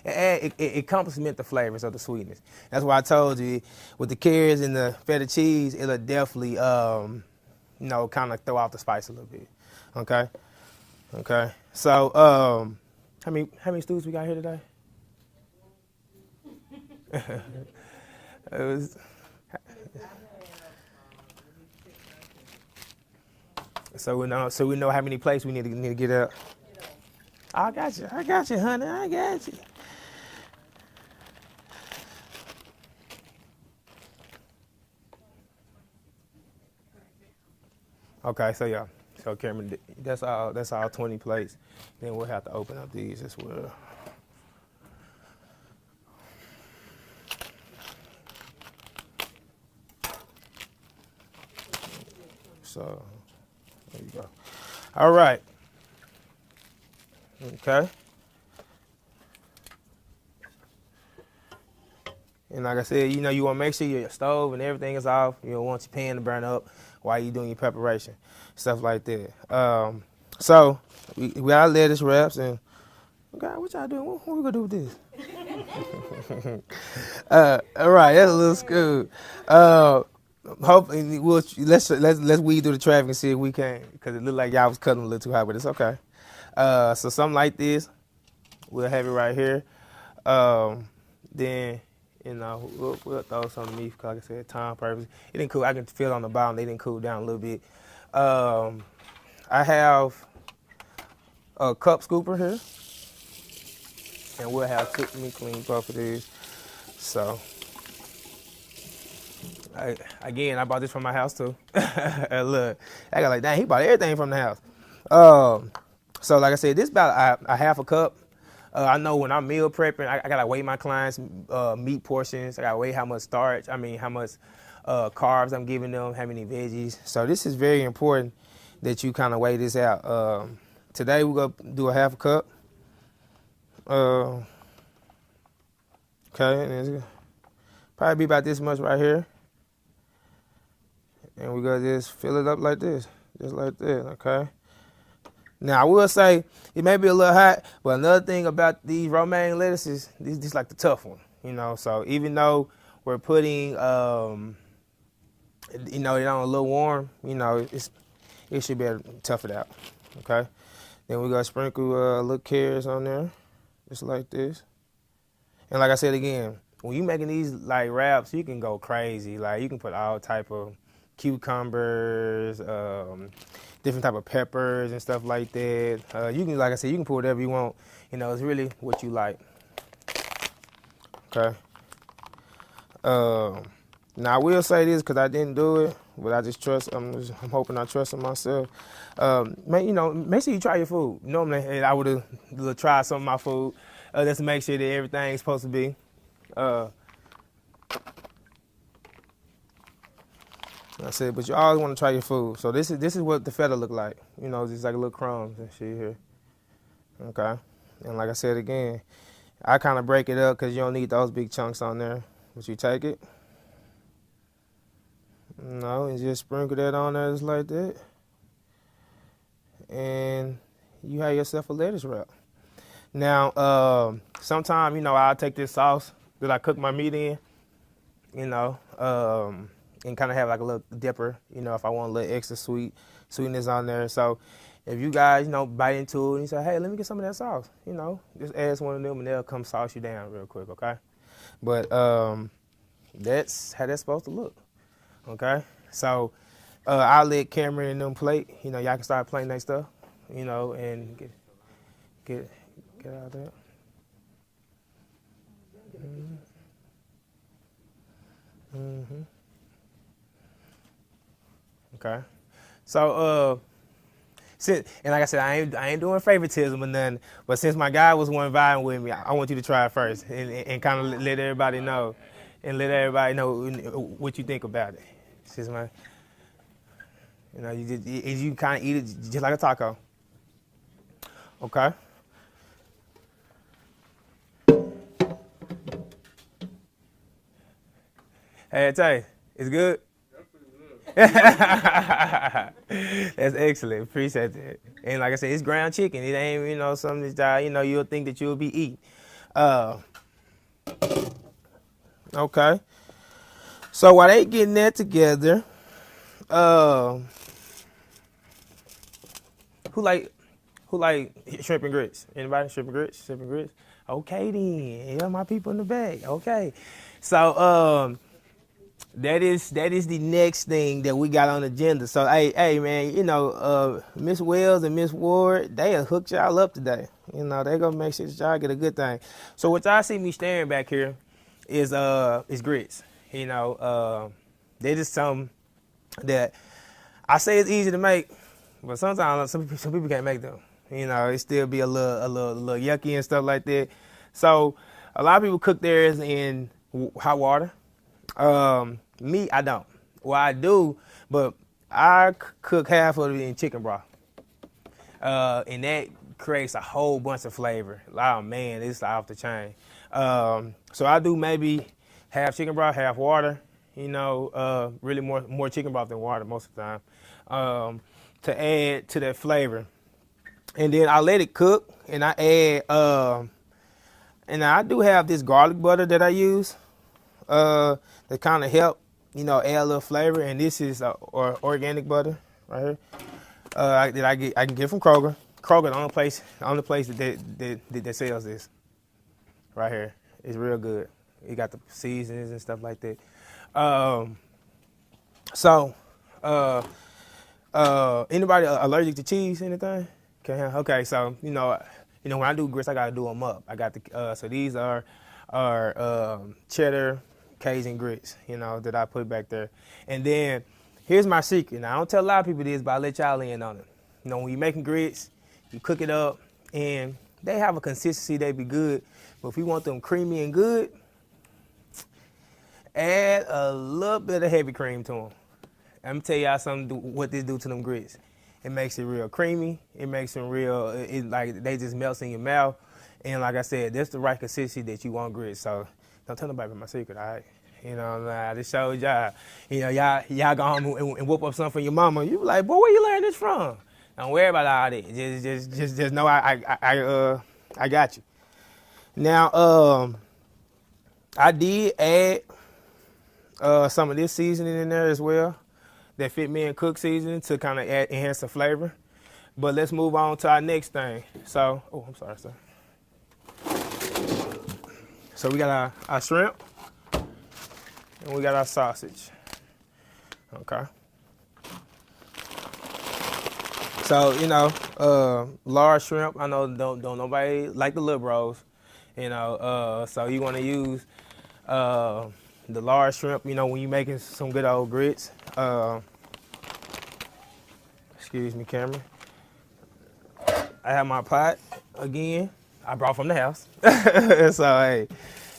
it complements the flavors of the sweetness. That's why I told you with the carrots and the feta cheese, it'll definitely, you know, kind of throw off the spice a little bit. Okay. Okay. So, how many students we got here today? It was, so we know how many plates we need to get up. I got you, honey. I got you. Okay, so yeah, so Cameron, that's all 20 plates. Then we'll have to open up these as well. So there you go. All right. Okay. And like I said, you know, you want to make sure your stove and everything is off. You don't want your pan to burn up while you're doing your preparation, stuff like that. So we got our lettuce wraps, and God, what y'all doing? What we gonna do with this? All right, that's a little school. Hopefully, let's weed through the traffic and see if we can, because it looked like y'all was cutting a little too high, but it's okay. So something like this, we'll have it right here. Then, you know, we'll throw some underneath, because like I said, time purpose. It didn't cool. I can feel it on the bottom. They didn't cool down a little bit. I have a cup scooper here, and we'll have let me clean both of these. So. I bought this from my house too. Look, I got like, dang, he bought everything from the house. So like I said, this about a half a cup. I know when I'm meal prepping, I gotta weigh my clients' meat portions. I gotta weigh how much starch, how much carbs I'm giving them, how many veggies. So this is very important that you kind of weigh this out. Today we're gonna do a half a cup. Okay, and it's probably be about this much right here. And we're going to just fill it up like this, just like that, okay? Now, I will say, it may be a little hot, but another thing about these romaine lettuces, these like the tough one, you know? So even though we're putting, you know, it on a little warm, you know, it should be able to tough it out, okay? Then we're going to sprinkle little carrots on there, just like this. And like I said again, when you're making these like wraps, you can go crazy. Like you can put all type of cucumbers, different type of peppers and stuff like that. You can, like I said, you can put whatever you want. You know, it's really what you like. Okay. Now I will say this because I didn't do it, but I just trust. I'm hoping I trust in myself. You know, make sure you try your food. Normally, I would have tried some of my food just to make sure that everything's supposed to be. I said, but you always want to try your food. So this is what the feta look like. You know, just like little crumbs and shit here. Okay. And like I said again, I kind of break it up because you don't need those big chunks on there. But you take it. And just sprinkle that on there just like that. And you have yourself a lettuce wrap. Now, sometimes, you know, I'll take this sauce that I cook my meat in, you know, and kind of have like a little dipper, you know, if I want a little extra sweetness on there. So if you guys, you know, bite into it and you say, hey, let me get some of that sauce, you know, just ask one of them and they'll come sauce you down real quick, okay? But that's how that's supposed to look, okay? So I'll let Cameron and them plate, you know, y'all can start playing that stuff, you know, and get out of that. Mm-hmm. Okay. So, and like I said, I ain't doing favoritism or nothing, but since my guy was one vying with me, I want you to try it first and kind of let everybody know, and let everybody know what you think about it. Since you know, you kind of eat it just like a taco. Okay. Hey, I tell you, it's good. That's excellent. Appreciate that. And like I said, it's ground chicken. It ain't, you know, something that, you know, you'll think that you'll be eating. Okay. So while they getting that together, who like shrimp and grits? Anybody shrimp and grits? Shrimp and grits? Okay then. Yeah, my people in the back. Okay. So that is the next thing that we got on the agenda. So hey man, you know, Miss Wells and Miss Ward, they have hooked y'all up today. You know, they gonna make sure that y'all get a good thing. So what y'all see me staring back here is grits. You know, they just something that I say it's easy to make, but sometimes some people can't make them. You know, it still be a little yucky and stuff like that. So a lot of people cook theirs in hot water. Me, I don't. Well, I do, but I cook half of it in chicken broth. And that creates a whole bunch of flavor. Oh man, it's off the chain. So I do maybe half chicken broth, half water. You know, really more chicken broth than water most of the time, to add to that flavor. And then I let it cook, and I add, and I do have this garlic butter that I use, that kind of help, you know, add a little flavor. And this is organic butter right here, that I can get from Kroger. Kroger, the only place that sells this right here. It's real good. It got the seasonings and stuff like that. Anybody allergic to cheese? Anything? Okay. So you know when I do grits, I gotta do them up. I got the so these are cheddar Cajun grits. You know that I put back there. And then here's my secret. Now I don't tell a lot of people this, but I let y'all in on it. You know when you're making grits, you cook it up, and they have a consistency. They be good, but if you want them creamy and good, add a little bit of heavy cream to them. Let me tell y'all something. What this do to them grits? It makes it real creamy. It makes them real. It like they just melt in your mouth. And like I said, that's the right consistency that you want grits. So don't tell nobody my secret, all right? You know, I just showed y'all. You know, y'all go home and whoop up something for your mama. You be like, boy, where you learn this from? Don't worry about all that. Just know I got you. Now, I did add some of this seasoning in there as well. That fit me in cook seasoning to kind of enhance the flavor. But let's move on to our next thing. So, I'm sorry, sir. So we got our shrimp and we got our sausage. Okay. So, you know, large shrimp, I know don't nobody like the little bros, you know, so you want to use the large shrimp, you know, when you're making some good old grits. Excuse me, camera. I have my pot again. I brought from the house. So, hey,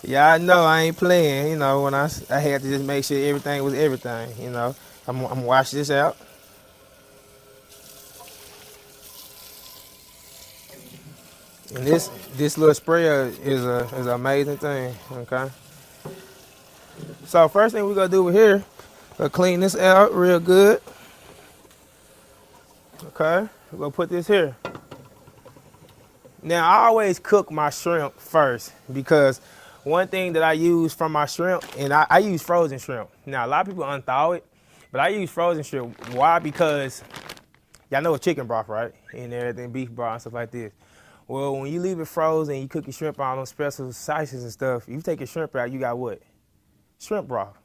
y'all know I ain't playing, you know, when I had to just make sure everything was everything, you know. I'm gonna wash this out. And this little sprayer is an amazing thing, okay? So first thing we're gonna do here, we'll clean this out real good. Okay, we're gonna put this here. Now I always cook my shrimp first because one thing that I use from my shrimp, and I use frozen shrimp. Now a lot of people unthaw it, but I use frozen shrimp. Why? Because y'all know chicken broth, right? And everything, beef broth and stuff like this. Well, when you leave it frozen, you cook your shrimp on those special slices and stuff. You take your shrimp out, you got what? Shrimp broth.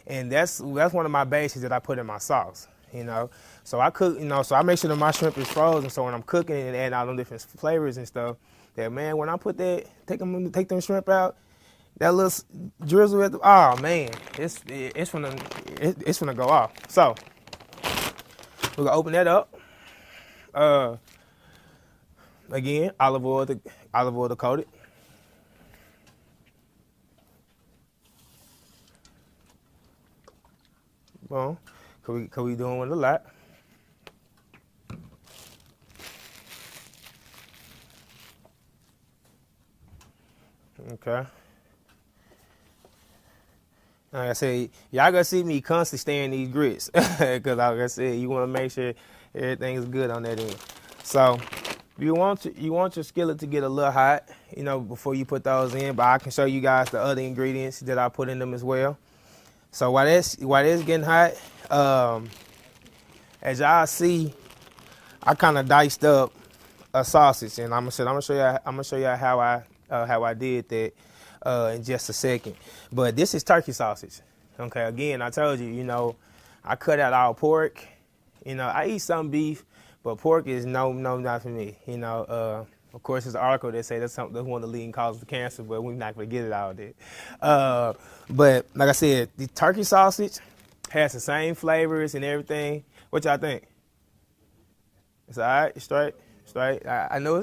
And that's one of my bases that I put in my sauce, you know. So I cook, you know, so I make sure that my shrimp is frozen. So when I'm cooking and adding all them different flavors and stuff, that man, when I put that, take them shrimp out, that little drizzle at the, oh man, it's gonna go off. So we're gonna open that up. Again, olive oil to coat it. Well, cause we doing it a lot. Okay. Like I said, y'all gonna see me constantly stirring these grits, cause like I said, you want to make sure everything is good on that end. So you want your skillet to get a little hot, before you put those in. But I can show you guys the other ingredients that I put in them as well. So while it's getting hot, as y'all see, I kind of diced up a sausage, and I'm gonna show you how I did that in just a second. But this is turkey sausage. Okay, again, I told you, I cut out all pork. I eat some beef, but pork is no, not for me. Of course, there's an article that say that's one of the leading causes of cancer, but we're not gonna get it out there. But like I said, the turkey sausage has the same flavors and everything. What y'all think? It's all right, it's straight. I know.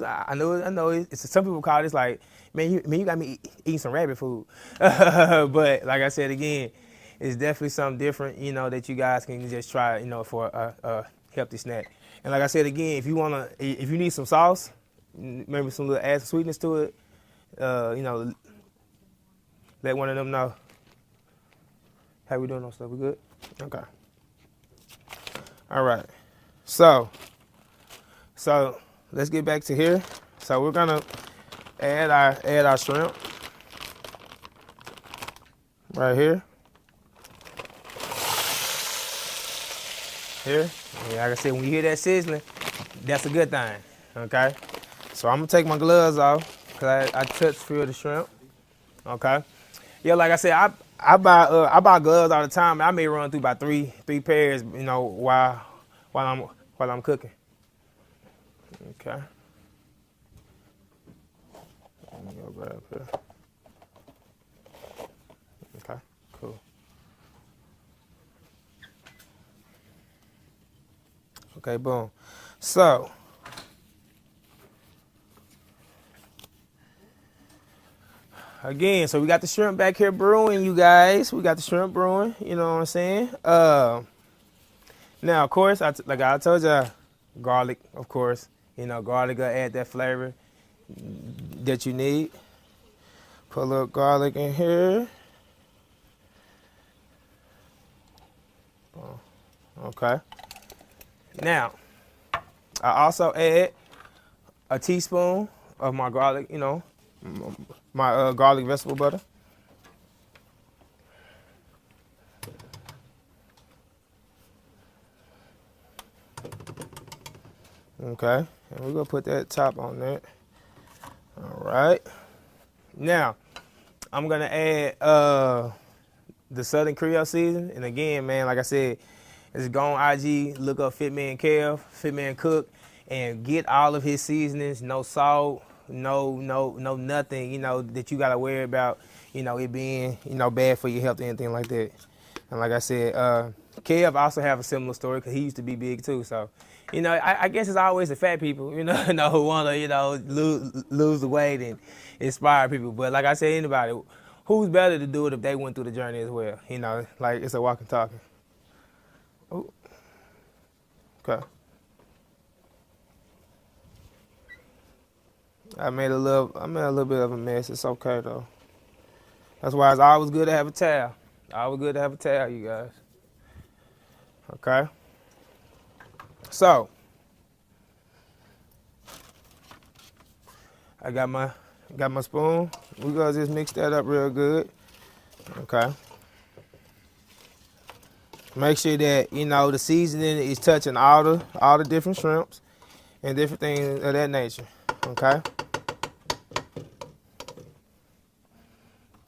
It's some people call this like, man, you got me eating some rabbit food. But like I said again, it's definitely something different, that you guys can just try, for a healthy snack. And like I said again, if you need some sauce, maybe some little add some sweetness to it, let one of them know. How we doing on stuff? We good? Okay. All right. So let's get back to here. So we're gonna add our shrimp right here. Here. And like I said, when you hear that sizzling, that's a good thing. Okay. So I'm gonna take my gloves off because I touch feel the shrimp. Okay. Yeah, like I said, I buy gloves all the time. I may run through about three pairs, while I'm cooking. Okay. Let me go grab here. Okay, cool. Okay, boom. So, again, so we got the shrimp back here brewing, you guys. We got the shrimp brewing, you know what I'm saying? Now, of course, like I told you, garlic, of course. Garlic will add that flavor that you need. Put a little garlic in here. Okay. Now, I also add a teaspoon of my garlic, my garlic vegetable butter. Okay, and we're gonna put that top on there. All right. Now, I'm gonna add the Southern Creole season, and again, man, like I said, it's go on IG, look up Fitman Kev, Fitman Cook, and get all of his seasonings. No salt, no nothing, that you gotta worry about, it being, bad for your health or anything like that. And like I said, Kev also have a similar story because he used to be big too. So, I guess it's always the fat people, who want to, lose the weight and inspire people. But like I said, anybody, who's better to do it if they went through the journey as well? Like it's a walking talking. Oh, okay. I made a little bit of a mess. It's okay though. That's why it's always good to have a towel. Always good to have a towel, you guys. Okay. So, I got my spoon. We're gonna just mix that up real good. Okay. Make sure that the seasoning is touching all the different shrimps and different things of that nature. Okay.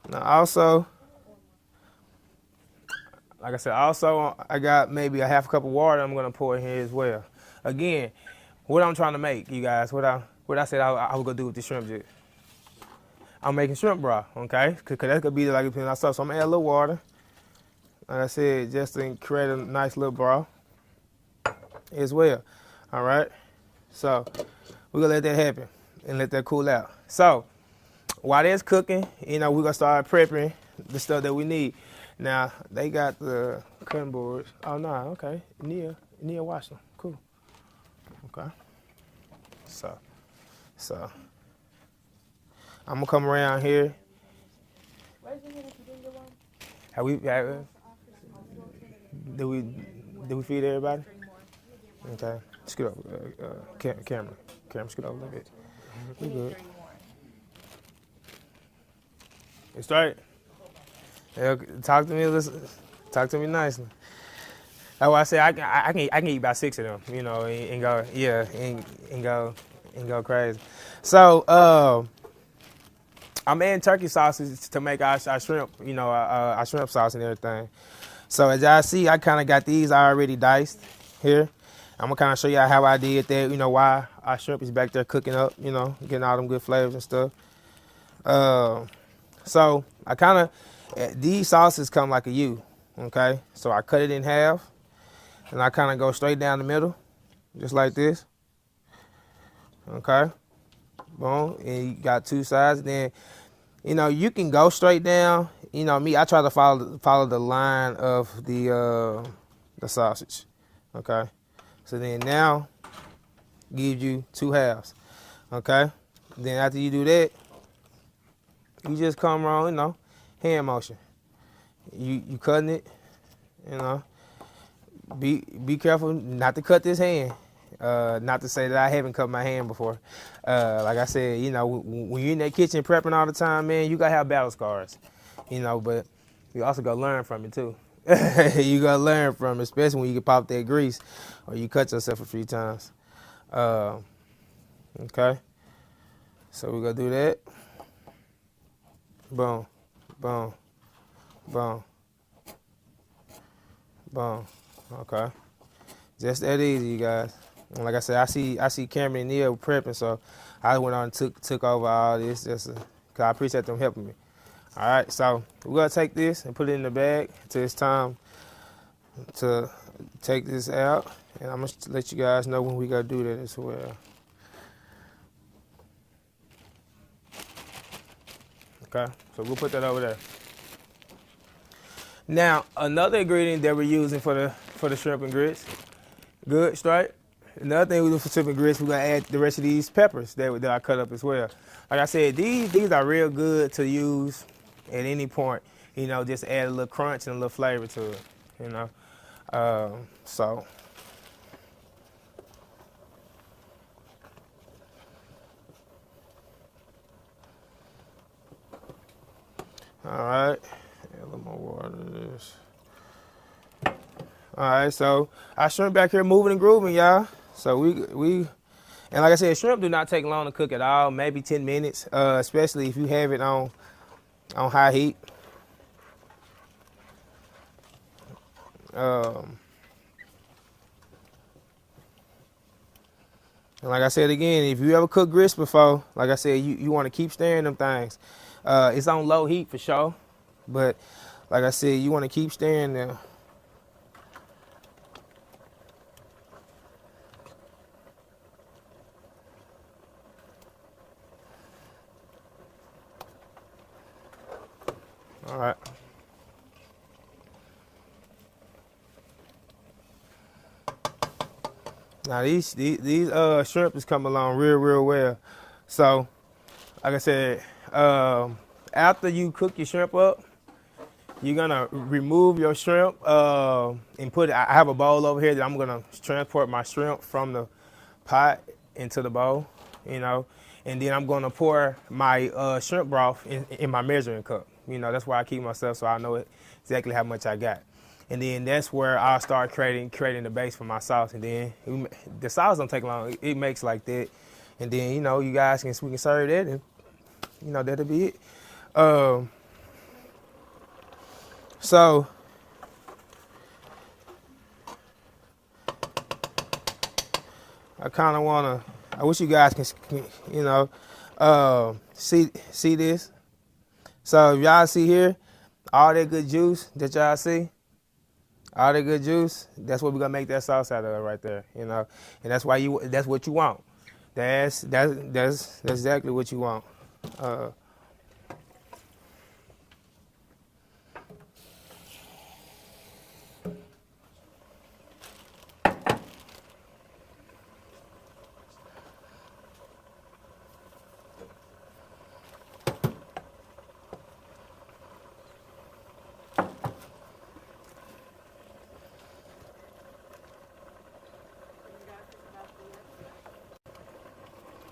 Now also, like I said, I got maybe a half a cup of water I'm gonna pour in here as well. Again, what I'm trying to make, you guys, what I said I was gonna do with the shrimp jig. I'm making shrimp broth, okay? Cause that's gonna be like depending on stuff. So I'm gonna add a little water. Like I said, just to create a nice little broth as well. All right. So we're gonna let that happen and let that cool out. So while that's cooking, we're gonna start prepping the stuff that we need. Now they got the cutting boards. Oh no, okay. Nia washed them. Cool. Okay. So I'm gonna come around here. Have we? Did we feed everybody? Okay. Scoot over. Camera, scoot over a little bit. We good. You straight? Yeah, talk to me. Listen, talk to me nicely. That's why I say I can eat about 6 of them, you know, and go and go crazy. So I'm adding turkey sausage to make our shrimp, you know, our shrimp sauce and everything. So as y'all see, I kind of got these already diced here. I'm gonna kind of show y'all how I did that, you know, why our shrimp is back there cooking up, you know, getting all them good flavors and stuff. So I kind of, these sauces come like a U, okay? So I cut it in half, and I kind of go straight down the middle, just like this, okay? Boom, and you got 2 sides. Then, you know, you can go straight down. You know, me, I try to follow the line of the sausage, okay? So then now, gives you 2 halves, okay? Then after you do that, you just come around, you know, hand motion. You cutting it, you know. Be careful not to cut this hand. Not to say that I haven't cut my hand before. Like I said, you know, when you're in that kitchen prepping all the time, man, you gotta have battle scars, you know. But you also gotta learn from it too. You gotta learn from it, especially when you get pop that grease or you cut yourself a few times. Okay, so we're gonna do that. Boom, boom, boom, boom. Okay, just that easy, you guys. And like I said, I see Cameron and Neil prepping, so I went on and took over all this just cause I appreciate them helping me. All right, so we're gonna take this and put it in the bag until it's time to take this out, and I'm gonna let you guys know when we gotta do that as well. Okay, so we'll put that over there. Now, another ingredient that we're using for the shrimp and grits, good, straight. Another thing we do for shrimp and grits, we're gonna add the rest of these peppers that I cut up as well. Like I said, these are real good to use at any point. You know, just add a little crunch and a little flavor to it. You know, so. All right, add a little more water to this. All right, so our shrimp back here moving and grooving, y'all. So we and like I said, shrimp do not take long to cook at all, maybe 10 minutes, especially if you have it on high heat. And like I said again, if you ever cooked grits before, like I said, you want to keep stirring them things. It's on low heat for sure, but like I said, you want to keep stirring them. All right. Now these shrimp is coming along real well. So, like I said, after you cook your shrimp up, you're gonna remove your shrimp and put it. I have a bowl over here that I'm gonna transport my shrimp from the pot into the bowl, you know, and then I'm gonna pour my shrimp broth in my measuring cup. You know, that's where I keep myself, so I know exactly how much I got. And then that's where I'll start creating the base for my sauce. And then the sauce don't take long. It makes like that. And then, you know, you guys we can serve that, and you know, that'll be it. So I kind of wanna. I wish you guys can you know, see this. So if y'all see here, all that good juice that y'all see, all that good juice, that's what we're gonna make that sauce out of right there, you know. And that's why that's what you want. That's exactly what you want.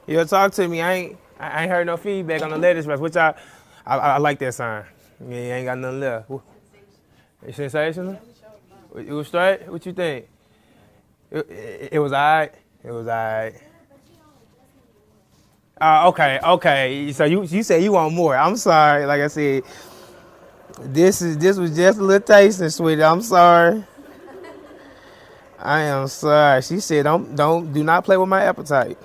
You'll talk to me. I ain't heard no feedback on the lettuce wraps. I like that sign. Yeah, you ain't got nothing left. It's sensational? It was straight? What you think? It was alright? It was alright. Okay. So you said you want more. I'm sorry. Like I said, this was just a little tasting, sweetie. I'm sorry. I am sorry. She said do not play with my appetite.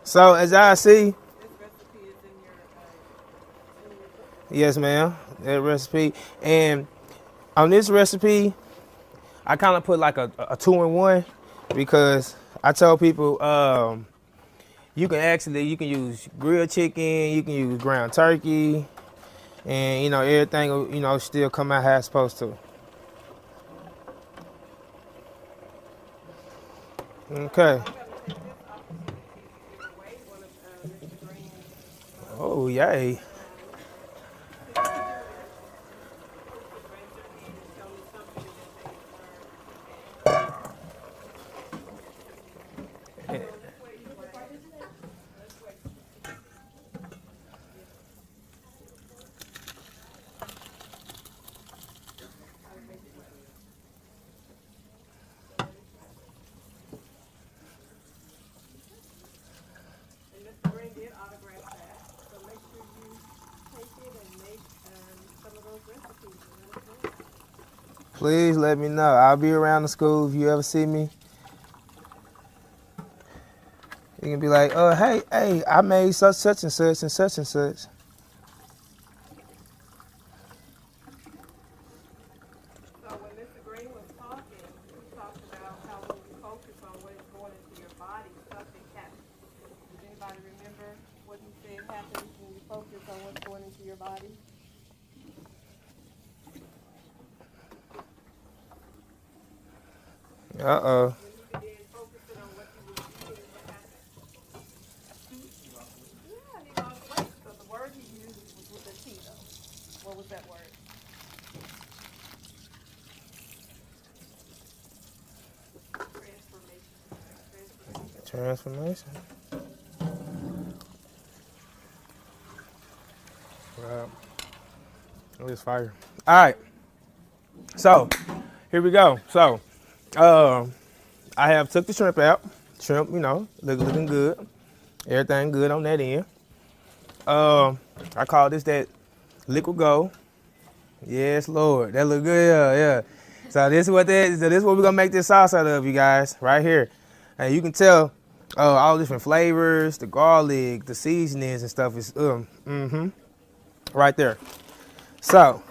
So as I see, This recipe is in your book. yes, ma'am, that recipe, and on this recipe, I kind of put like a 2-in-1 because I tell people you can use grilled chicken, you can use ground turkey, and everything will still come out how it's supposed to. Okay. Oh yay. Please let me know. I'll be around the school if you ever see me. You can be like, oh, hey, I made such and such and such and such. So when Mr. Green was talking, he talked about how when you focus on what is going into your body, something happens. Does anybody remember what he said happens when you focus on what's going into your body? Uh-oh. When he began focusing on what he was eating, what happened? Yeah, he lost weight. So the word he used was with a T, though. What was that word? Transformation. Right. It was fire. All right. So, here we go. So, I have took the shrimp out. Shrimp, looking good. Everything good on that end. I call this that liquid gold. Yes, Lord. That look good, yeah. So this is what we're gonna make this sauce out of, you guys, right here. And you can tell all different flavors, the garlic, the seasonings and stuff is right there. So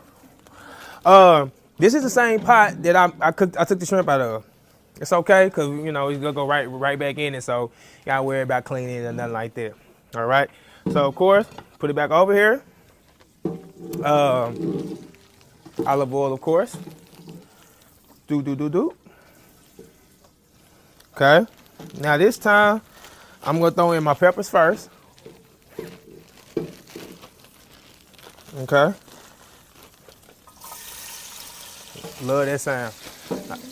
this is the same pot that I took the shrimp out of. It's okay, because it's gonna go right back in it, so you gotta worry about cleaning it or nothing like that. All right. So of course, put it back over here. Olive oil, of course. Do. Okay. Now this time, I'm gonna throw in my peppers first. Okay. Love that sound.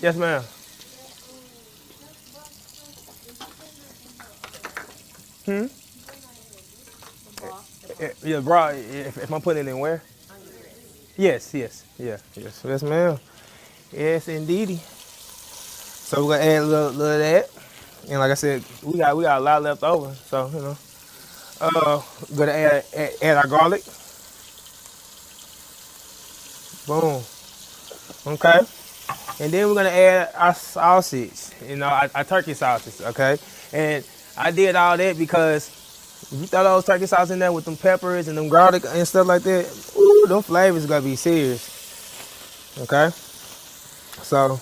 Yes, ma'am. Yeah, bro. If I'm putting it in where? Yes, ma'am. Yes, indeedy. So we're gonna add a little of that, and like I said, we got a lot left over. So gonna add our garlic. Boom. Okay. And then we're gonna add our sausage. Our turkey sausage. Okay. And I did all that because if you throw those turkey sauce in there with them peppers and them garlic and stuff like that, ooh, them flavors gonna be serious. Okay. So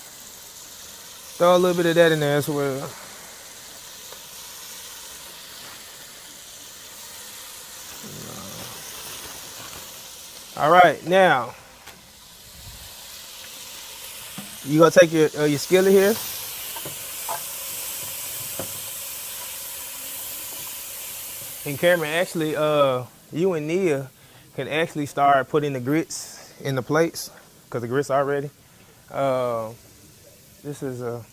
throw a little bit of that in there as well. All right, now you gonna take your skillet here. And Cameron, actually, you and Nia can actually start putting the grits in the plates because the grits are ready. This is a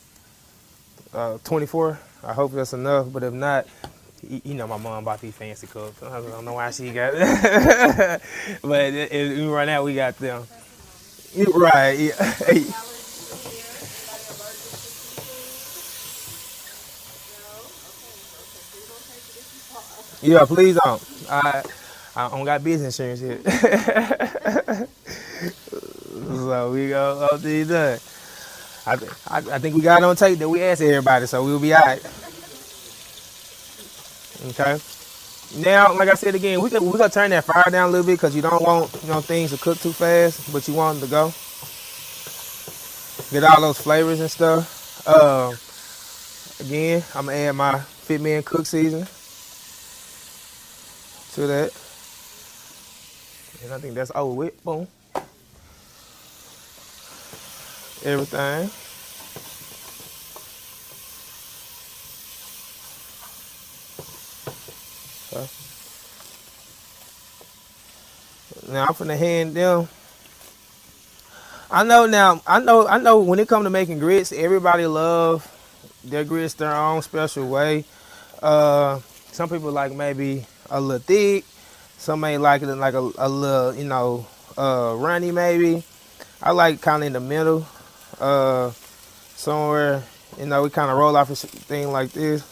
24. I hope that's enough, but if not, You know my mom bought these fancy cups. I don't know why she got it. But right now we got them. Right. Yeah. Yeah, please don't. I don't got business insurance yet. So we go up to done. I think we got on tape that we asked everybody, so we'll be all right. Okay. Now, like I said again, we gonna turn that fire down a little bit because you don't want things to cook too fast, but you want them to go. Get all those flavors and stuff. Again, I'm gonna add my Fit Man cook season to that, and I think that's over with. Boom. Everything. Okay. Now I'm finna hand them. I know when it comes to making grits, everybody love their grits their own special way. Some people like maybe a little thick. Some may like it like a little, runny maybe. I like kind of in the middle. Somewhere, we kind of roll off a thing like this.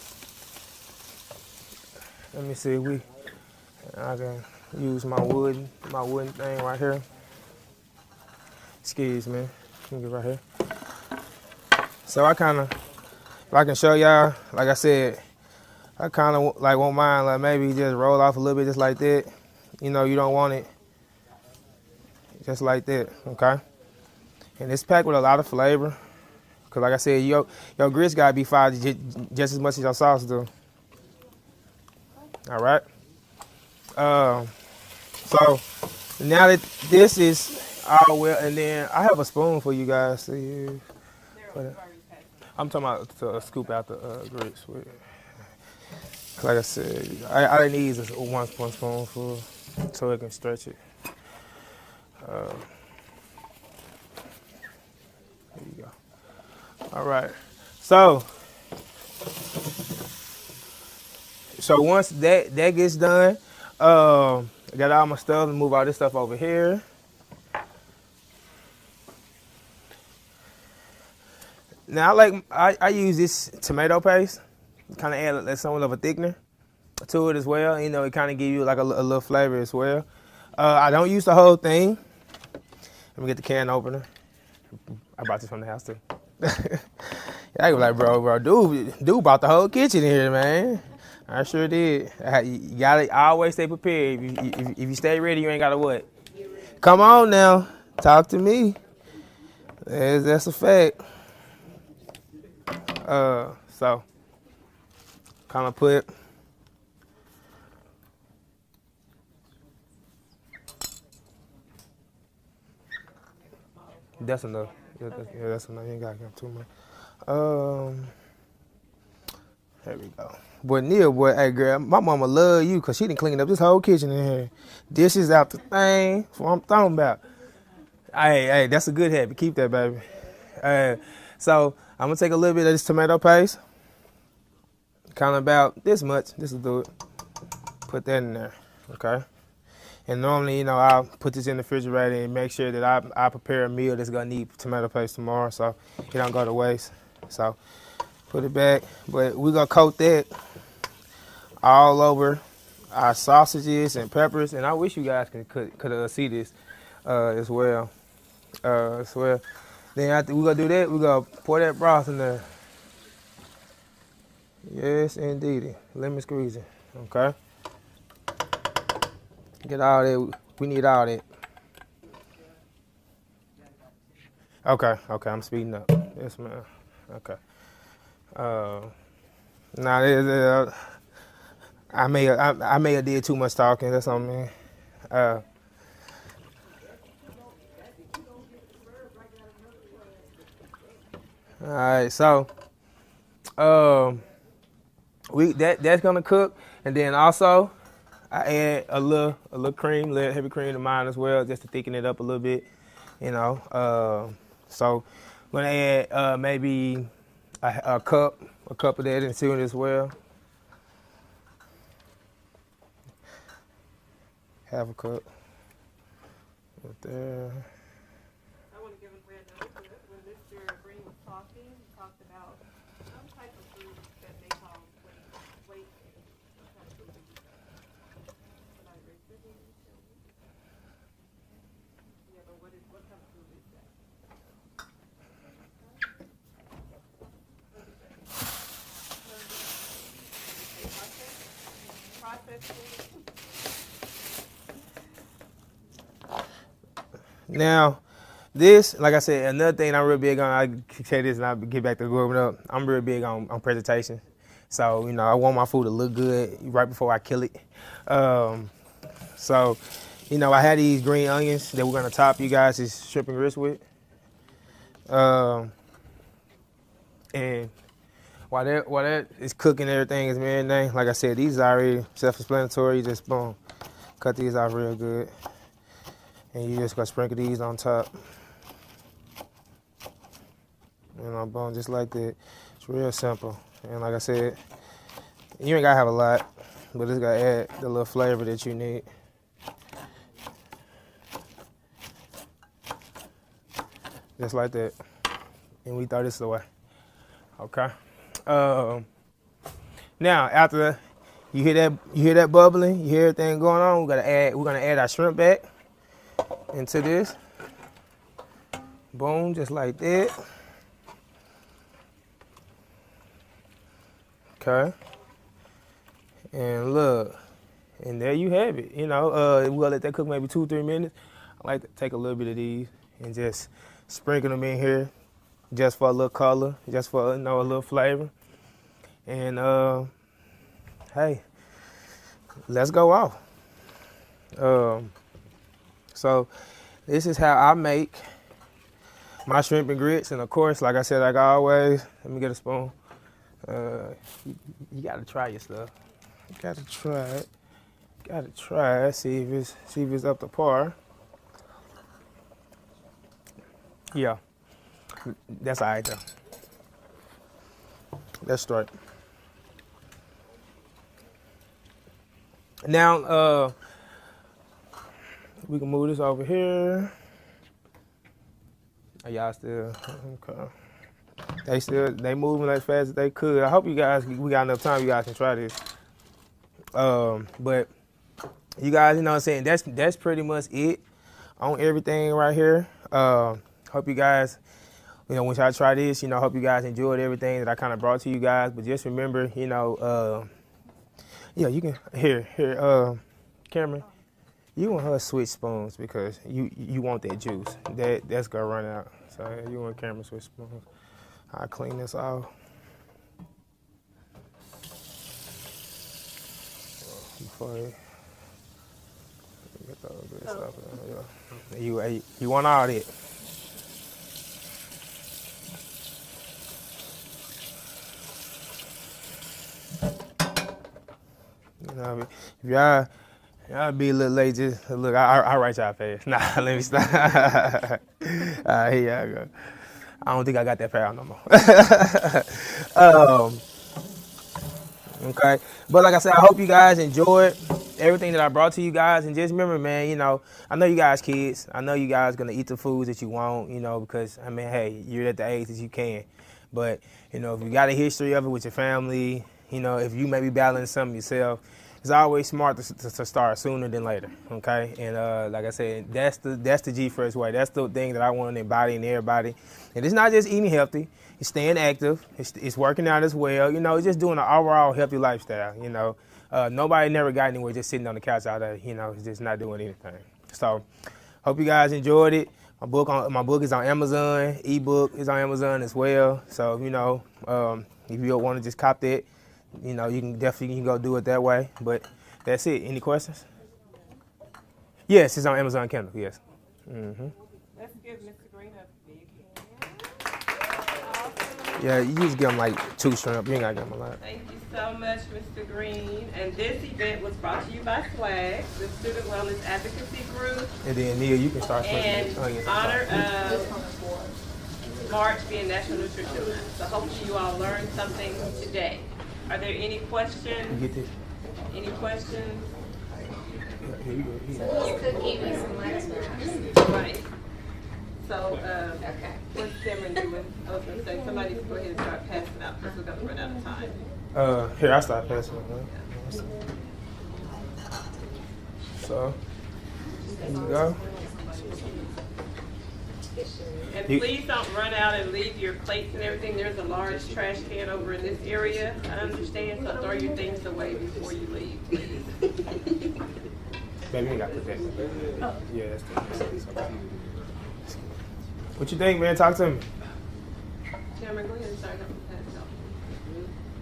Let me see, I can use my wooden thing right here. Excuse me, let me get right here. So if I can show y'all, like I said, I kind of like won't mind like maybe just roll off a little bit just like that. You don't want it just like that, okay? And it's packed with a lot of flavor. Cause like I said, your grits gotta be fried just as much as your sauce do. All right. So now that this is all well, and then I have a spoon for you guys to use. I'm talking about to scoop out the grits with. Like I said, I didn't need just one spoonful so it can stretch it. There you go. All right. So once that gets done, I got all my stuff and move all this stuff over here. Now I use this tomato paste, kind of add somewhat of a thickener to it as well. It kind of give you like a little flavor as well. I don't use the whole thing. Let me get the can opener. I bought this from the house too. I was like, bro, dude bought the whole kitchen here, man. I sure did. You gotta always stay prepared. If you stay ready, you ain't gotta what? Come on now, talk to me. That's a fact. So kind of put. That's enough. Yeah, that's enough. You ain't gotta get too much. There we go. Boy, Neil, boy, hey girl, my mama love you because she done cleaned up this whole kitchen in here. Dishes out the thing. That's what I'm talking about. Hey, that's a good habit. Keep that, baby. So I'm gonna take a little bit of this tomato paste. Kind of about this much. This will do it. Put that in there. Okay. And normally, I'll put this in the refrigerator and make sure that I prepare a meal that's gonna need tomato paste tomorrow, so it don't go to waste. So put it back, but we're gonna coat that all over our sausages and peppers. And I wish you guys could see this as well. Then after we're gonna do that, we're gonna pour that broth in there. Yes, indeed. Lemon squeeze it. Okay. Get all that. We need all that. Okay. I'm speeding up. Yes, ma'am. Okay. Now, I may have did too much talking. That's on me. All right. So, that's gonna cook, and then also I add a little cream, heavy cream to mine as well, just to thicken it up a little bit, So I'm gonna add maybe a cup of that into it as well. half a cup. Right there. I want to give a red note that when Mr. Green was talking, he talked about some type of food that they call weight gain. What kind of food is that? Somebody raise their hand and tell me. Yeah, but what kind of food is that? Processed food? Now, this, like I said, another thing I'm real big on, I say this and I'll get back to growing up, I'm real big on presentation. So, you know, I want my food to look good right before I kill it. So, you know, I had these green onions that we're going to top you guys' shrimp and grits with. And while that is cooking, everything is marinating, like I said, these are already self-explanatory. You just, boom, cut these off real good. And you just gonna sprinkle these on top. You know, boom, just like that. It's real simple. And like I said, you ain't gotta have a lot, but it's gotta add the little flavor that you need. Just like that. And we throw this away. Okay. Now after you hear that bubbling, you hear everything going on, we're gonna add our shrimp back into this. Boom, just like that. Okay. And look, and there you have it. You know, we'll let that cook maybe 2-3 minutes. I like to take a little bit of these and just sprinkle them in here, just for a little color, just for, you know, a little flavor. And hey, let's go off. So this is how I make my shrimp and grits. And of course, like I said, like always, let me get a spoon. You gotta try your stuff. You gotta try it. Gotta try it. See if it's up to par. Yeah, that's all right though. That's straight. Now, we can move this over here. Are y'all still okay? They moving as fast as they could. I hope we got enough time. You guys can try this. But you guys, you know what I'm saying? That's pretty much it on everything right here. Hope you guys, you know, once y'all try this, you know, hope you guys enjoyed everything that I kind of brought to you guys. But just remember, you know, yeah, you can here, Cameron. You want her to switch spoons because you want that juice. That's gonna run out. So you want Cameron to switch spoons. I'll clean this off. Before you get the good stuff in there. You want all that. You know, if y'all be a little late, just look, I write y'all fast. Nah, let me stop. Here y'all go. I don't think I got that power no more. Okay, but like I said, I hope you guys enjoyed everything that I brought to you guys. And just remember, man, you know, I know you guys kids. I know you guys gonna eat the foods that you want, you know, because I mean, hey, you're at the age that you can. But you know, if you got a history of it with your family, you know, if you may be battling something yourself, it's always smart to start sooner than later, okay? And like I said, that's the G-Fresh way. That's the thing that I want to embody in everybody. And it's not just eating healthy. It's staying active. It's working out as well. You know, it's just doing an overall healthy lifestyle, you know. Nobody never got anywhere just sitting on the couch all day, you know, just not doing anything. So hope you guys enjoyed it. My book is on Amazon. Ebook is on Amazon as well. So, you know, if you want to just cop that, you know, you can definitely go do it that way. But that's it. Any questions? Yes, it's on Amazon Kindle. Yes. Mm-hmm. Let's give Mr. Green a big hand. Yeah, you just give them like 2 shrimp. You ain't got to give them a lot. Thank you so much, Mr. Green. And this event was brought to you by SWAG, the Student Wellness Advocacy Group. And then, Neil, you can start. In honor of March being National Nutrition Month. So hopefully you all learned something today. Are there any questions? You get this? Any questions? Here you go. So he's cooking me some lunch wraps. Right. So, Okay. what's Cameron doing? I was gonna say, somebody go ahead and start passing out, because we're gonna run out of time. Here, I start passing it. So, there you go. And please don't run out and leave your plates and everything. There's a large trash can over in this area. I understand, so throw your things away before you leave, please. Baby, you got to put that. Yeah, that's okay. What you think, man? Talk to me. Cameron, go ahead and start up and pass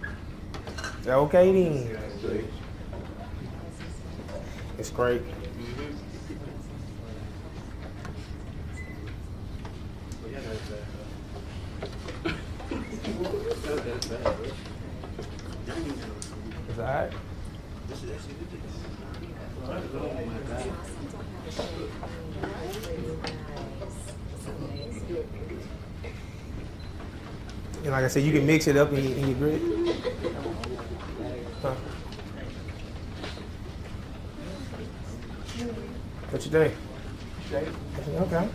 out. Is that okay then? It's great. It's alright. And like I said, you can mix it up in your grit. Huh? What you think? Okay.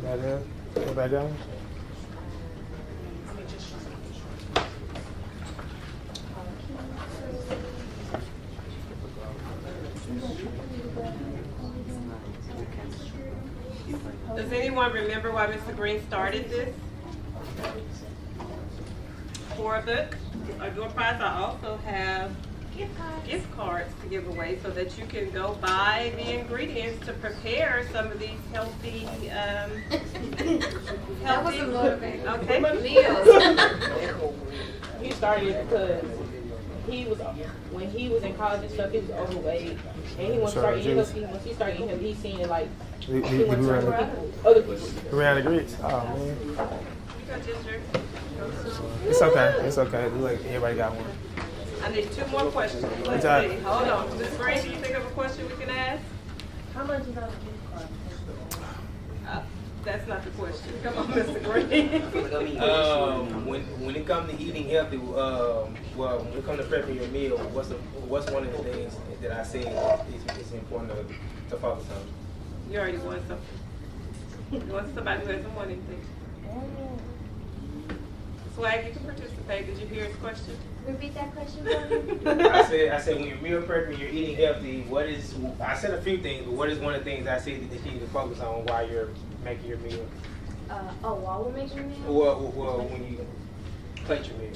That is. Go back down. Does anyone remember why Mr. Green started this? For the door prize, I also have gift cards to give away so that you can go buy the ingredients to prepare some of these healthy, That was a motivating okay, meals. He started it because when he was in college and stuff, he was overweight, and he wanted to start eating healthy. Once he started eating healthy, he seen it like he wanted to try other people. Around the grits. Oh man. You got Ginger. It's okay. It's okay. Look, everybody got one. I need 2 more questions. Let's Okay. see. Hold on. Ms. Green, do you think of a question we can ask? How much is on a gift card? That's not the question. Come on, Mr. Green. When it comes to eating healthy, well, when it comes to prepping your meal, what's one of the things that I say is important to focus on? You already won something. You want somebody who hasn't won anything. Swag, you can participate. Did you hear his question? Repeat that question for me. I said when you're meal prepping, you're eating healthy. I said a few things, but what is one of the things I said that you need to focus on while you're making your meal? While we're making a meal? Well, when you plate your meal.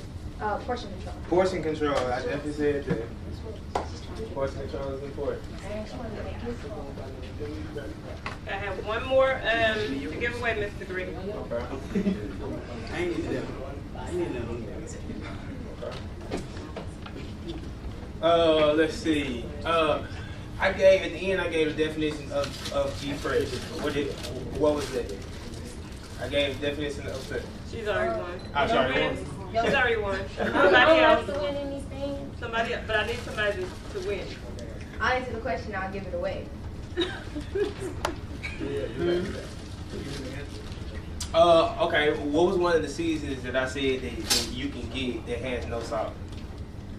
Portion control. Portion control. I definitely said that. Portion control is important. I have one more to give away, Mr. Green. Let's see. At the end I gave a definition of G-Fresh. What was it? I gave a definition of the. She's already won. I'm sorry. She's already won. I Somebody have else. to win in these things. Somebody else. But I need somebody to win. I'll answer the question, I'll give it away. Okay. What was one of the seasons that I said that you can get that has no salt?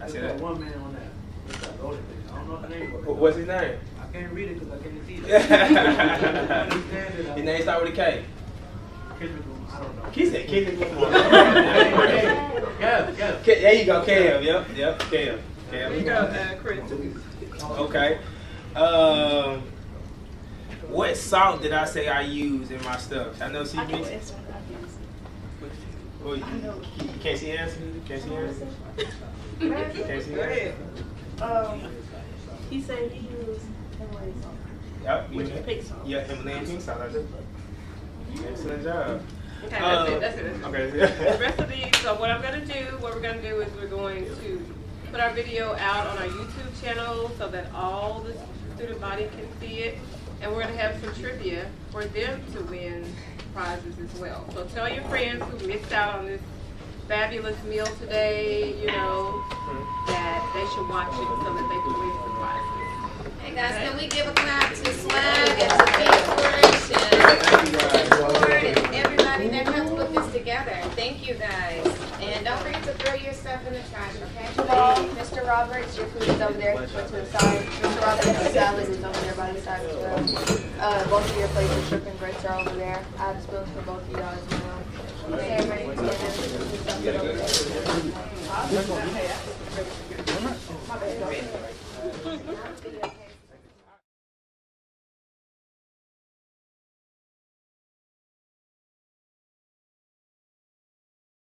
I said that. One man on that. I don't know the name. What's his name? I can't read it because I can't see it. His name start with a K. I don't know. He said Keith. Yeah. There you go, Cam. Yep, Cam. There you go, Chris. Okay. What salt did I say I use in my stuff? I know she mentioned. Well, can't she answer? Can't she answer? Can't she Go ahead. He said he used Himalayan salt. Yep. Which is pink salt. Yeah, Himalayan pink salt. I do. Excellent job. Okay, that's it. Okay. The rest of these, so what we're going to do is we're going to put our video out on our YouTube channel so that all the student body can see it. And we're going to have some trivia for them to win prizes as well. So tell your friends who missed out on this fabulous meal today, that they should watch it so that they can win some prizes. Hey guys, can we give a clap to Swag and to Inspiration and everybody that helped put this together? Thank you guys. And don't forget to throw your stuff in the trash all, Mr. Roberts, your food is over there, put to the side. Mr. Roberts, the salad is over there by the side as well. Both of your plates of shrimp and grits are over there. I have spoons for both of y'all as well. Okay, ready to get in?